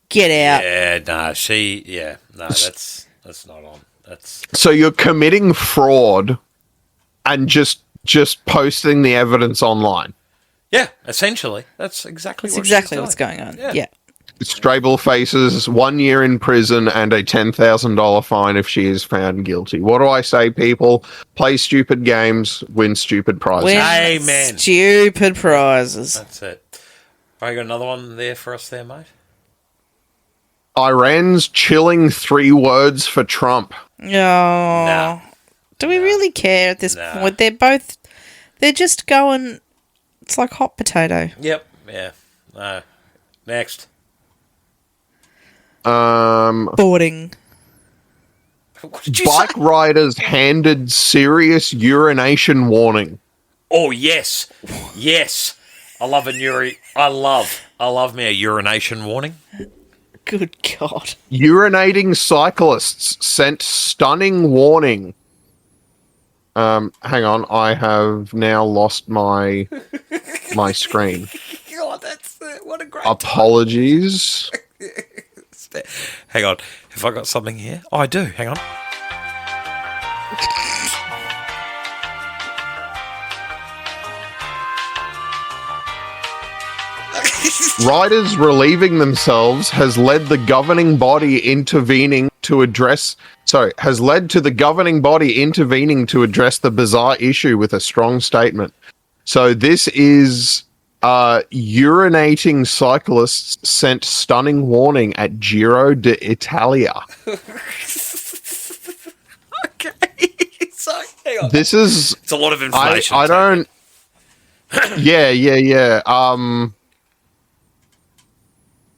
Get out. Yeah, that's not on. That's So you're committing fraud and just posting the evidence online. yeah, essentially. That's exactly That's what exactly she's what's doing. going on. Yeah. Yeah. Strable faces 1 year in prison and a $10,000 fine if she is found guilty. What do I say, people? Play stupid games, win stupid prizes. Win Amen. stupid prizes. That's it. All right, you got another one there for us there, mate? Iran's chilling 3 words for Trump. Oh. Nah. Do we really care at this point? They're just going, it's like hot potato. Yep. Yeah. No. Next. Boarding. What did you Bike say? riders handed serious urination warning. Oh, yes. Yes. I love I love me a urination warning. Good God. Urinating cyclists sent stunning warning. Hang on, I have now lost my screen. God, what a great Apologies. Hang on. Have I got something here? Oh, I do. Hang on. Riders relieving themselves has led the governing body intervening to address the bizarre issue with a strong statement. So this is urinating cyclists sent stunning warning at Giro d'Italia. Okay. So, hang on. This is It's a lot of information. I don't. Yeah.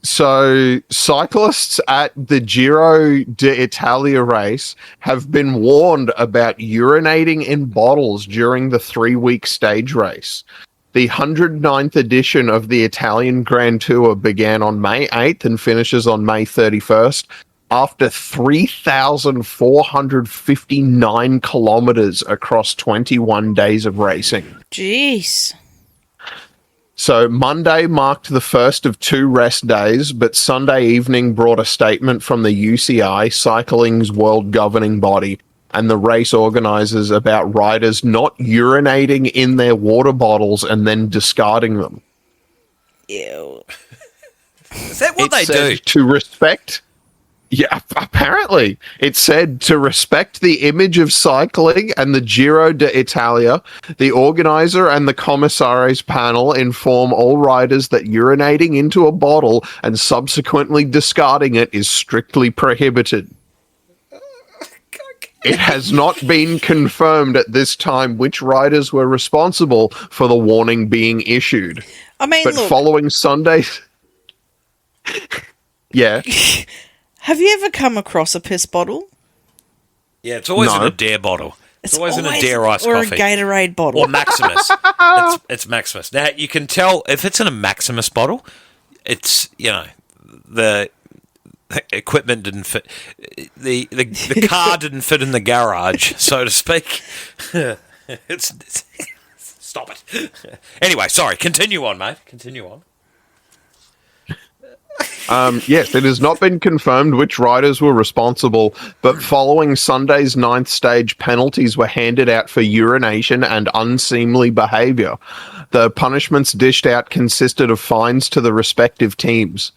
So cyclists at the Giro d'Italia race have been warned about urinating in bottles during the 3-week stage race. The 109th edition of the Italian Grand Tour began on May 8th and finishes on May 31st. after 3,459 kilometers across 21 days of racing. Jeez. So Monday marked the first of 2 rest days, but Sunday evening brought a statement from the UCI, cycling's world governing body, and the race organizers about riders not urinating in their water bottles and then discarding them. Ew. Is that what they said do? To respect... Yeah, apparently. It said to respect the image of cycling and the Giro d'Italia, the organizer and the commissaries panel inform all riders that urinating into a bottle and subsequently discarding it is strictly prohibited. It has not been confirmed at this time which riders were responsible for the warning being issued. I mean, but look, following Sunday's... Yeah. have you ever come across a piss bottle? Yeah, it's always No. in a Dare bottle. It's always in a Dare iced or coffee. a Gatorade bottle. Or Maximus. It's Maximus. Now, you can tell if it's in a Maximus bottle, it's, the equipment didn't fit. The car didn't fit in the garage, so to speak. It's stop it. Anyway, sorry. Continue on, mate. Continue on. Yes, it has not been confirmed which riders were responsible, but following Sunday's 9th stage, penalties were handed out for urination and unseemly behaviour. The punishments dished out consisted of fines to the respective teams.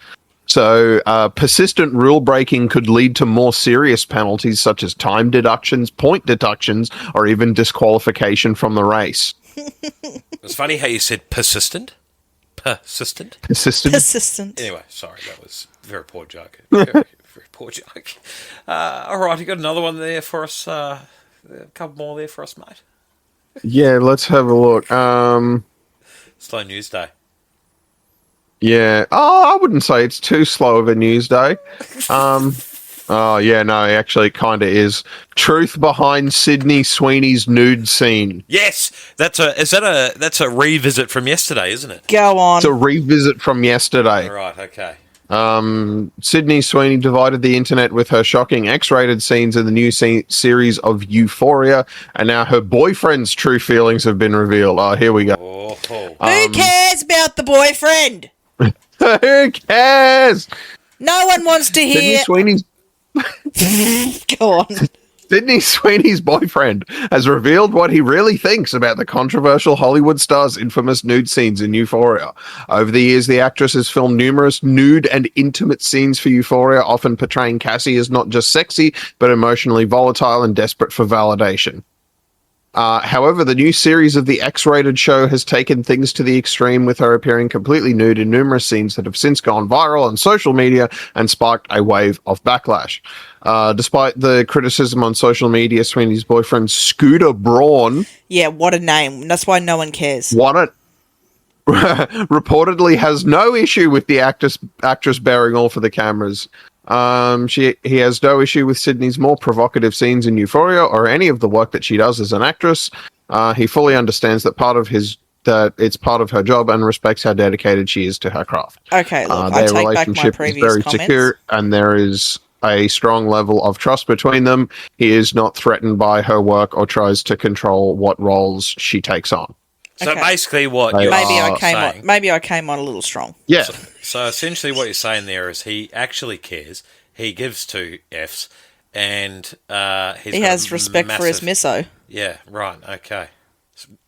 So persistent rule breaking could lead to more serious penalties such as time deductions, point deductions, or even disqualification from the race. It's funny how you said persistent. Persistent? Persistent. Anyway, sorry, that was a very poor joke. Very poor joke. All right, you got another one there for us, a couple more there for us, mate. Yeah, let's have a look. Slow news day. Yeah. Oh, I wouldn't say it's too slow of a news day. Oh, yeah, no, actually it kind of is. Truth behind Sydney Sweeney's nude scene. Yes, that's a revisit from yesterday, isn't it? Go on. It's a revisit from yesterday. All right, okay. Sydney Sweeney divided the internet with her shocking X-rated scenes in the new series of Euphoria, and now her boyfriend's true feelings have been revealed. Oh, here we go. Oh. Who cares about the boyfriend? Who cares? No one wants to Sydney hear. Sweeney's Go on. Sydney Sweeney's boyfriend has revealed what he really thinks about the controversial Hollywood star's infamous nude scenes in Euphoria. Over the years, the actress has filmed numerous nude and intimate scenes for Euphoria, often portraying Cassie as not just sexy, but emotionally volatile and desperate for validation. However, the new series of the X-rated show has taken things to the extreme, with her appearing completely nude in numerous scenes that have since gone viral on social media and sparked a wave of backlash. Despite the criticism on social media, Sweeney's boyfriend, Scooter Braun... Yeah, what a name. That's why no one cares. reportedly has no issue with the actress bearing all for the cameras. He has no issue with Sydney's more provocative scenes in Euphoria or any of the work that she does as an actress. He fully understands that it's part of her job and respects how dedicated she is to her craft. Okay, look, their I take back my relationship is previous very comments. secure, and there is a strong level of trust between them. He is not threatened by her work or tries to control what roles she takes on. So Okay. basically what Maybe you're Maybe I saying... came on a little strong. Yeah. So essentially what you're saying there is he actually cares. He gives 2 Fs, and He has respect for his misso. Yeah, right. Okay.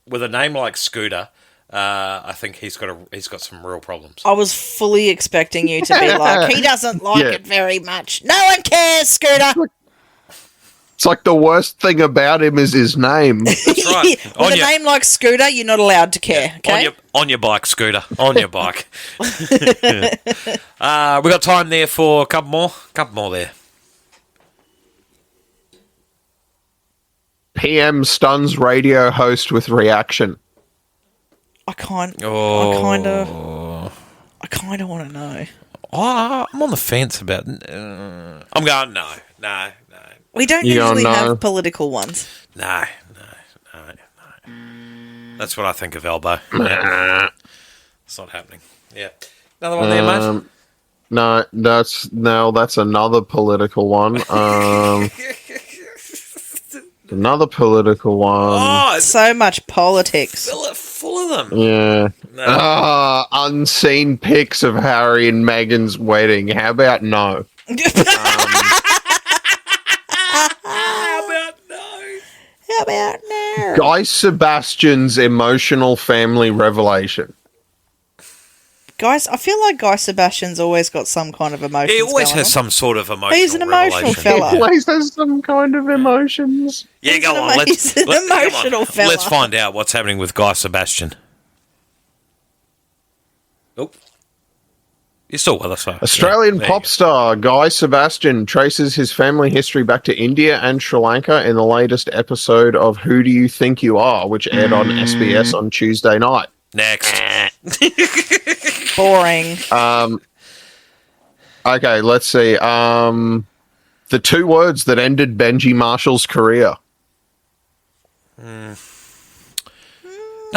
With a name like Scooter, I think he's got some real problems. I was fully expecting you to be like, he doesn't like Yeah. it very much. No one cares, Scooter. It's like the worst thing about him is his name. That's right. With a name like Scooter, you're not allowed to care. Okay. On your bike, Scooter. On your bike. We got time there for a couple more. Couple more there. PM stuns radio host with reaction. I kind of want to know. Oh, I'm on the fence about. I'm going no. We don't You don't usually know? have political ones. No. That's what I think of Elbow. Yeah. It's not happening. Yeah. Another one there, mate. No, that's another political one. Another political one. Oh, it's So much politics. full of them. Yeah. No. Unseen pics of Harry and Meghan's wedding. How about no? How about now? Guy Sebastian's emotional family revelation. Guys, I feel like Guy Sebastian's always got some kind of emotions. He always going has on. some sort of emotional He's an emotional revelation. fella. He always has some kind of emotions. Yeah, He's go an on. ama- Let's, he's an come on. emotional fella. Let's find out what's happening with Guy Sebastian. Oh. You're still with us, though. Australian Yeah, there pop you star Guy Sebastian traces his family history back to India and Sri Lanka in the latest episode of Who Do You Think You Are, which aired on SBS on Tuesday night. go. Next. Boring. Okay, let's see. The two words that ended Benji Marshall's career. No,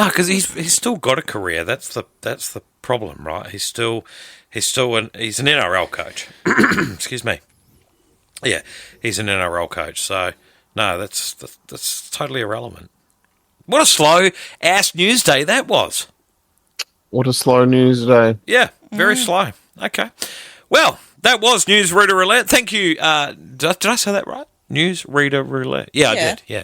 because he's still got a career. That's the problem, right? He's an NRL coach. Excuse me. Yeah, he's an NRL coach. So no, that's totally irrelevant. What a slow ass news day that was. What a slow news day. Yeah, very slow. Okay. Well, that was News Reader Roulette. Thank you. Did I say that right? News Reader Roulette. Yeah, I did. Yeah.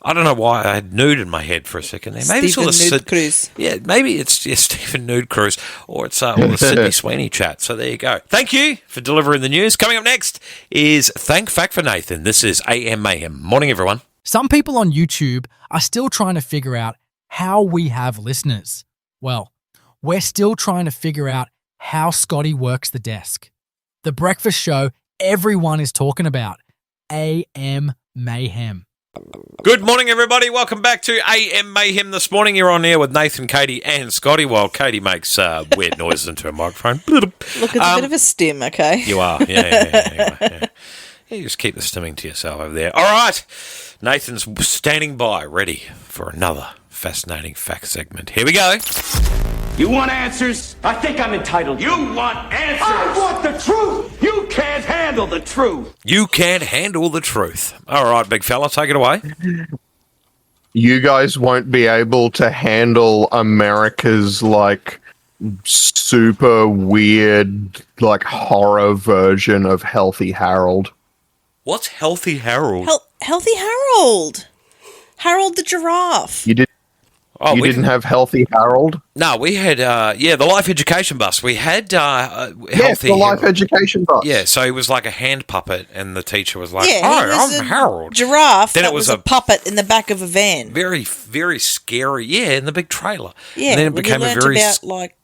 I don't know why I had nude in my head for a second there. Maybe Stephen it's all Nude Cruz. Yeah, maybe it's Stephen Nude Cruz, or it's all the Sydney Sweeney chat. So there you go. Thank you for delivering the news. Coming up next is Thank Fact for Nathan. This is AM Mayhem. Morning, everyone. Some people on YouTube are still trying to figure out how we have listeners. Well, we're still trying to figure out how Scotty works the desk. The breakfast show everyone is talking about. AM Mayhem. Good morning, everybody. Welcome back to AM Mayhem this morning. You're on air with Nathan, Kaite, and Scotty while Katie makes weird noises into a microphone. Look, it's a bit of a stim, okay? You are. Yeah. You just keep the stimming to yourself over there. All right. Nathan's standing by, ready for another fascinating fact segment. Here we go. You want answers? I think I'm entitled. You want answers? I want the truth. You can't handle the truth. You can't handle the truth. All right, big fella, take it away. You guys won't be able to handle America's, like, super weird, like, horror version of Healthy Harold. What's Healthy Harold? Healthy Harold. Harold the giraffe. You didn't have Healthy Harold? No, we had, the Life Education Bus. We had Healthy the Life Harold. Education Bus. Yeah, so he was like a hand puppet, and the teacher was like, Yeah, he "Hi, was I'm a Harold." Giraffe. Then that it was was a puppet in the back of a van. very, very scary. Yeah, in the big trailer. Yeah, and then it when became you a learnt very about like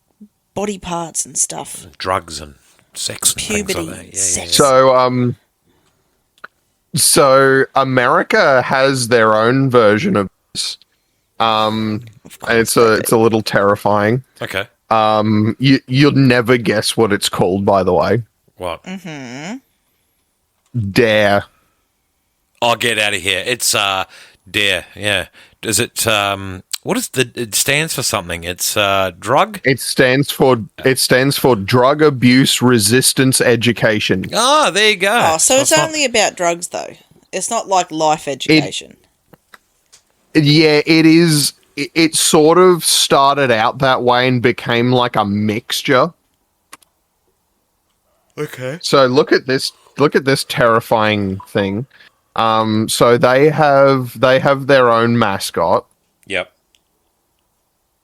body parts and stuff. drugs and sex and Puberty, things like that. Yeah, sex. So America has their own version of this. And it's a little terrifying. Okay. You'll never guess what it's called, by the way. What? Dare. Oh, get out of here. It's Dare. Yeah. Does it what is it stands for something? It's drug? It stands for Drug Abuse Resistance Education. Oh, there you go. Oh, so it's only about drugs though. It's not like life education. Yeah, it is. It sort of started out that way and became like a mixture. Okay. So look at this terrifying thing. So they have their own mascot. Yep.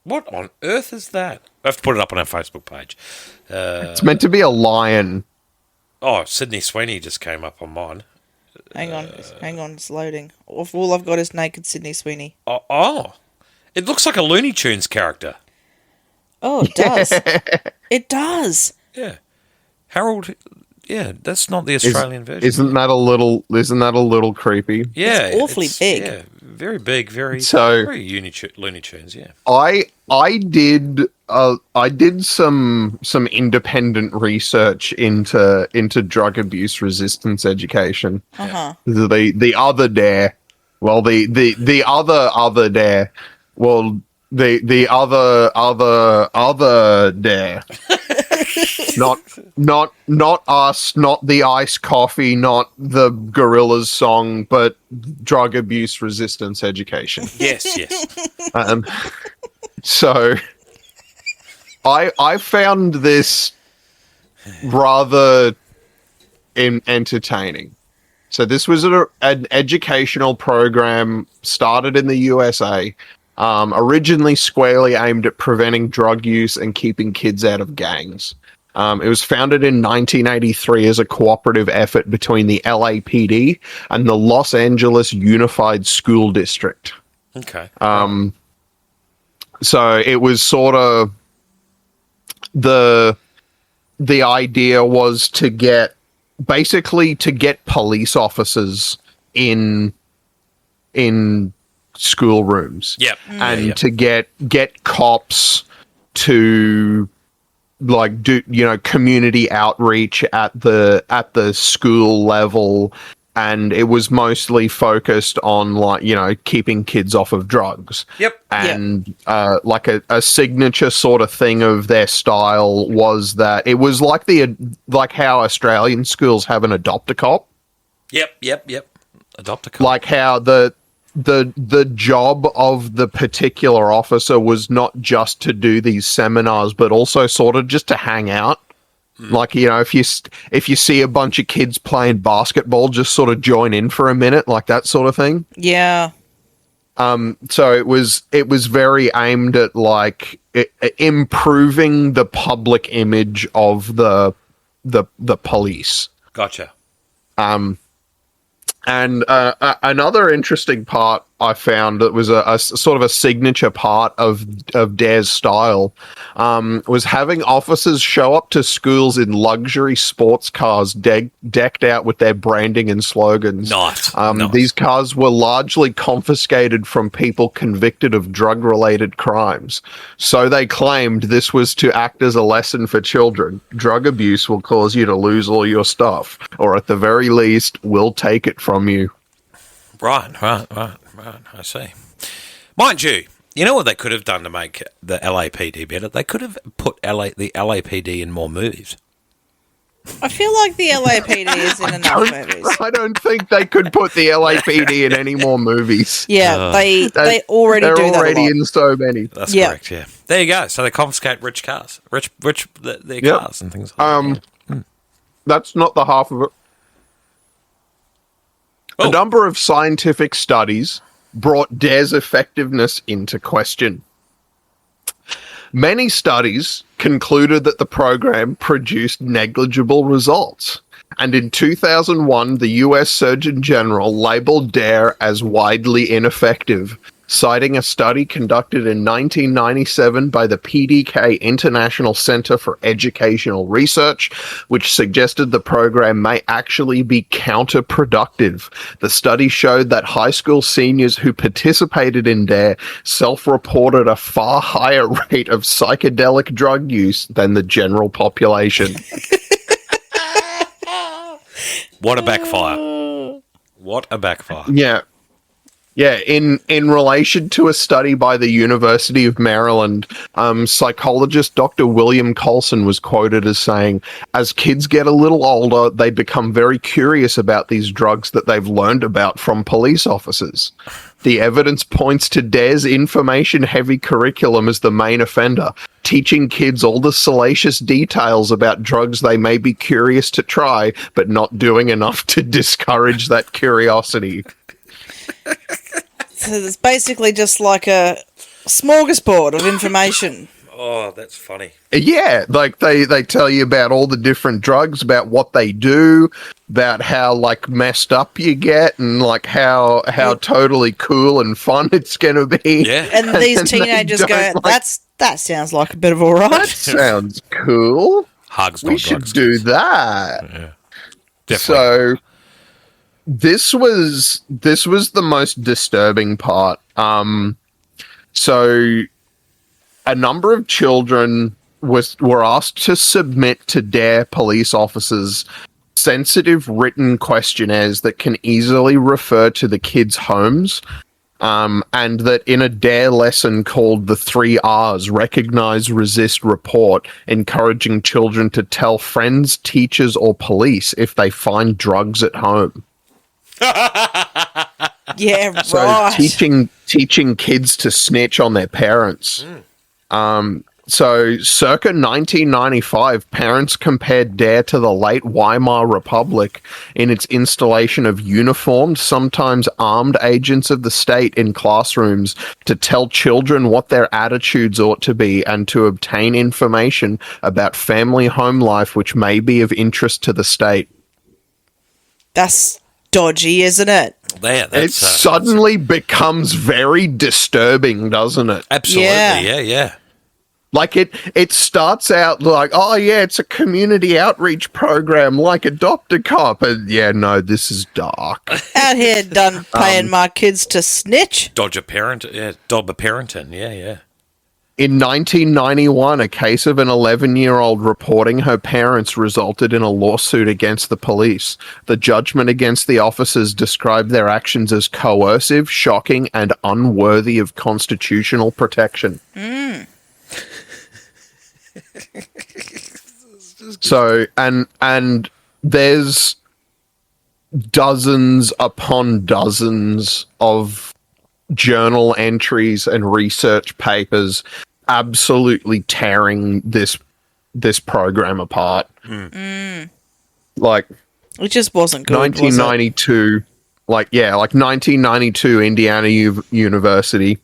What on earth is that? I have to put it up on our Facebook page. It's meant to be a lion. Oh, Sydney Sweeney just came up on mine. Hang on, it's loading. All I've got is naked Sydney Sweeney. Oh. It looks like a Looney Tunes character. Oh, it does. It does. Yeah. Harold, yeah, that's not the Australian version. Isn't that a little creepy? Yeah. It's awfully big. Yeah, very big, very Looney Tunes, yeah. I did some independent research into drug abuse resistance education. Uh-huh. The other dare. Well, the other dare. Well, the other dare. Not us, not the iced coffee, not the Gorillaz song, but drug abuse resistance education. Yes. So I found this rather entertaining. So this was an educational program started in the USA, originally squarely aimed at preventing drug use and keeping kids out of gangs. It was founded in 1983 as a cooperative effort between the LAPD and the Los Angeles Unified School District. Okay. So it was sort of the idea was to get police officers in schoolrooms. Yep. And to get cops to like do community outreach at the school level, and it was mostly focused on keeping kids off of drugs. Yep. And like a signature sort of thing of their style was that it was like how Australian schools have an adopt-a-cop. Yep. Adopt-a-cop. Like how the job of the particular officer was not just to do these seminars, but also sort of just to hang out. Like, if you see a bunch of kids playing basketball, just sort of join in for a minute, like that sort of thing. Yeah. So it was very aimed at improving the public image of the police. Gotcha. And another interesting part I found that was a sort of a signature part of Dare's style was having officers show up to schools in luxury sports cars decked out with their branding and slogans. Nice. These cars were largely confiscated from people convicted of drug-related crimes. So they claimed this was to act as a lesson for children. Drug abuse will cause you to lose all your stuff, or at the very least, we'll take it from you. Right. I see. Mind you, you know what they could have done to make the LAPD better? They could have put the LAPD in more movies. I feel like the LAPD is in enough movies. I don't think they could put the LAPD in any more movies. Yeah, they already do that. They're already in so many. That's correct, yeah. There you go. So they confiscate rich cars. Their cars and things like that. That's not the half of it. A number of scientific studies brought Dare's effectiveness into question. Many studies concluded that the program produced negligible results, and in 2001, the US Surgeon General labeled Dare as widely ineffective, citing a study conducted in 1997 by the PDK International Center for Educational Research, which suggested the program may actually be counterproductive. The study showed that high school seniors who participated in DARE self-reported a far higher rate of psychedelic drug use than the general population. What a backfire. What a backfire. Yeah, in relation to a study by the University of Maryland, psychologist Dr. William Colson was quoted as saying, as kids get a little older, they become very curious about these drugs that they've learned about from police officers. The evidence points to DARE's information-heavy curriculum as the main offender, teaching kids all the salacious details about drugs they may be curious to try, but not doing enough to discourage that curiosity. So it's basically just like a smorgasbord of information. Oh, that's funny. Yeah, like they tell you about all the different drugs, about what they do, about how like messed up you get, and like how totally cool and fun it's gonna be. Yeah, and these teenagers go, that sounds like a bit of all right. That sounds cool. Hugs. We should do that. Yeah, definitely. So this was the most disturbing part. So a number of children were asked to submit to DARE police officers sensitive written questionnaires that can easily refer to the kids' homes. and that in a DARE lesson called the 3 R's, recognize, resist, report, encouraging children to tell friends, teachers, or police if they find drugs at home. Yeah, So right. teaching kids to snitch on their parents. So circa 1995, parents compared DARE to the late Weimar Republic in its installation of uniformed, sometimes armed agents of the state in classrooms to tell children what their attitudes ought to be and to obtain information about family home life which may be of interest to the state. That's dodgy, isn't it? It suddenly becomes very disturbing, doesn't it? Absolutely, yeah. Like it starts out like, oh yeah, it's a community outreach program like Adopt a Cop, and yeah, no, this is dark. Out here done paying my kids to snitch. Dobber parenting, yeah. In 1991, a case of an 11-year-old reporting her parents resulted in a lawsuit against the police. The judgment against the officers described their actions as coercive, shocking, and unworthy of constitutional protection. So, and there's dozens upon dozens of journal entries and research papers absolutely tearing this program apart. Like, it just wasn't good. 1992, was it? 1992, Indiana University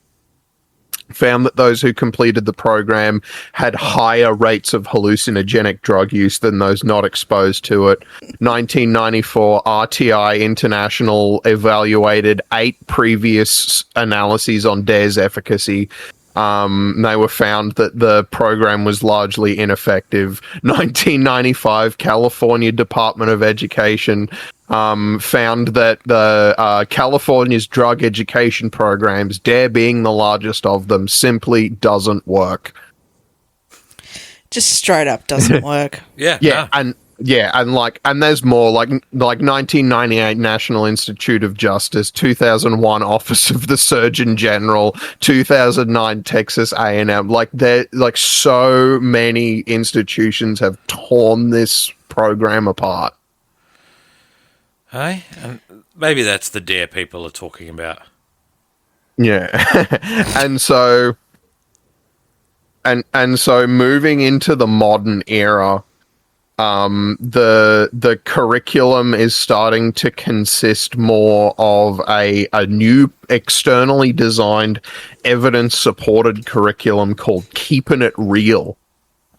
found that those who completed the program had higher rates of hallucinogenic drug use than those not exposed to it. 1994, RTI International evaluated 8 previous analyses on DARE's efficacy. They were found that the program was largely ineffective. 1995, California Department of Education found that the California's drug education programs, DARE being the largest of them, simply doesn't work. Just straight up doesn't work. And there's more, like 1998 National Institute of Justice, 2001 Office of the Surgeon General, 2009 Texas A&M. Like so many institutions have torn this program apart. Hey, maybe that's the DARE people are talking about. Yeah, and so moving into the modern era, the curriculum is starting to consist more of a new externally designed, evidence-supported curriculum called Keeping It Real.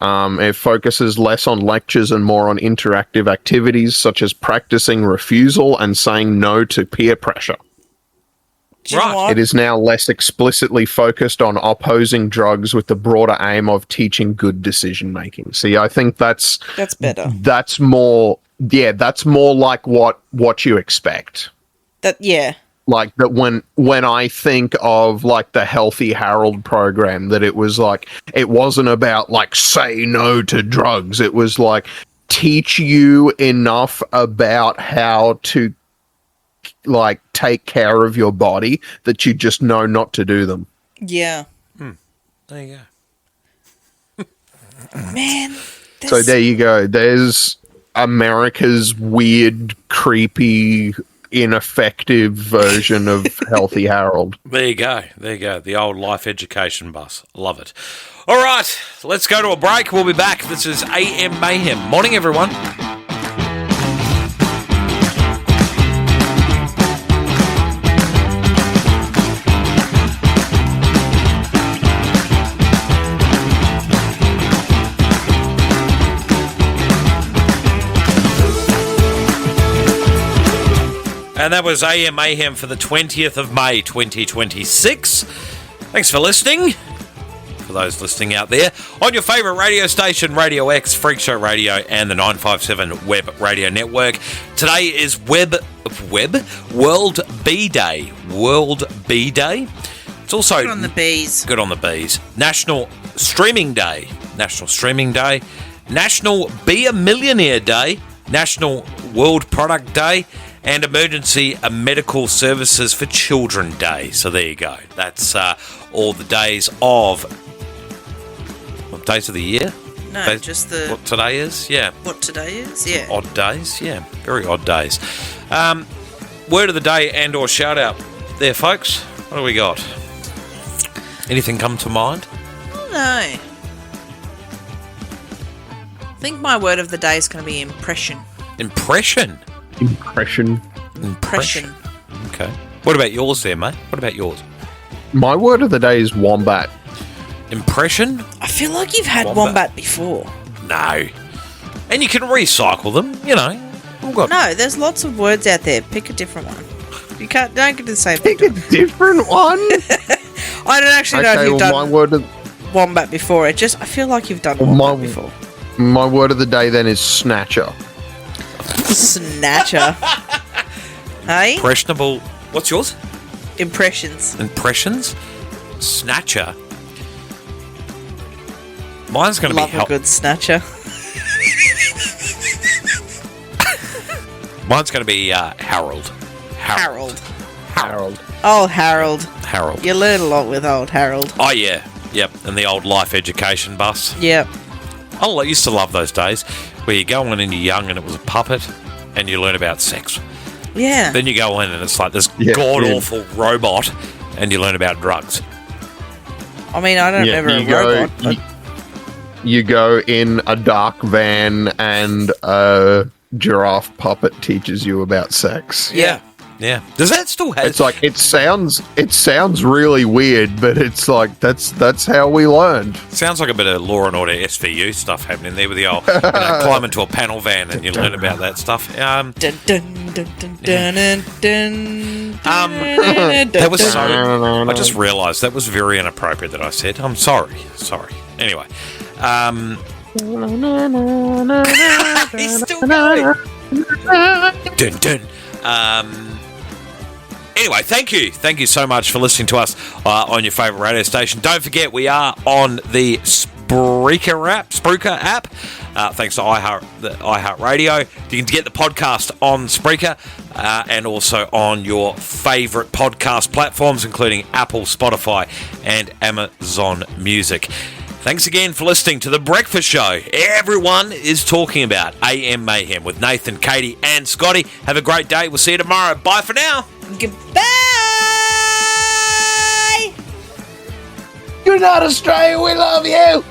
It focuses less on lectures and more on interactive activities such as practicing refusal and saying no to peer pressure. It is now less explicitly focused on opposing drugs with the broader aim of teaching good decision making. See, I think that's better. That's more like what you expect. Like that when I think of like the Healthy Harold program, that it was like, it wasn't about like say no to drugs. It was like teach you enough about how to like take care of your body that you just know not to do them. Yeah. There you go. Man. So there you go. There's America's weird, creepy, ineffective version of Healthy Harold. There you go. The old life education bus. Love it. All right, let's go to a break. We'll be back. This is AM Mayhem. Morning, everyone. And that was AM Mayhem for the 20th of May, 2026. Thanks for listening. For those listening out there, on your favourite radio station, Radio X, Freak Show Radio, and the 957 Web Radio Network. Today is World Bee Day. World Bee Day. It's also... Good on the bees. Good on the bees. National Streaming Day. National Be a Millionaire Day. National World Product Day. and Emergency Medical Services for Children Day. So there you go. That's all the days of... What days of the year? No, days, just the... What today is? Yeah. What today is? Yeah. Odd days? Yeah, very odd days. Word of the day and or shout out there, folks. What do we got? Anything come to mind? No. I think my word of the day is going to be impression. Impression? Impression. Okay. What about yours there, mate? What about yours? My word of the day is wombat. Impression? I feel like you've had wombat before. No. And you can recycle them, you know. No, there's lots of words out there. Pick a different one. You don't get the same thing. Pick a different one? I don't actually know if you've done my word of... wombat before. I feel like you've done wombat before. My word of the day then is snatcher. Snatcher. Hey? Impressionable. What's yours? Impressions. Snatcher. Mine's going to be a good snatcher. Mine's going to be Harold. Harold. Oh, Harold. You learn a lot with old Harold. Oh, yeah. Yep. And the old life education bus. Yep. Oh, I used to love those days where you go in and you're young and it was a puppet and you learn about sex. Yeah. Then you go in and it's like this god-awful robot and you learn about drugs. I mean, I don't remember a robot. But... You go in a dark van and a giraffe puppet teaches you about sex. Yeah. Does that still have... It's like, it sounds really weird, but it's like, that's how we learned. Sounds like a bit of Law and Order SVU stuff happening there with the old, climb into a panel van and you learn about that stuff. That was so... I just realised that was very inappropriate that I said. I'm sorry. Anyway. He's still going. Anyway, thank you so much for listening to us on your favourite radio station. Don't forget, we are on the Spruiker app. Thanks to iHeartRadio. You can get the podcast on Spreaker and also on your favourite podcast platforms, including Apple, Spotify, and Amazon Music. Thanks again for listening to The Breakfast Show. Everyone is talking about AM Mayhem with Nathan, Kaite, and Scotty. Have a great day. We'll see you tomorrow. Bye for now. Goodbye. Good night, Australia. We love you.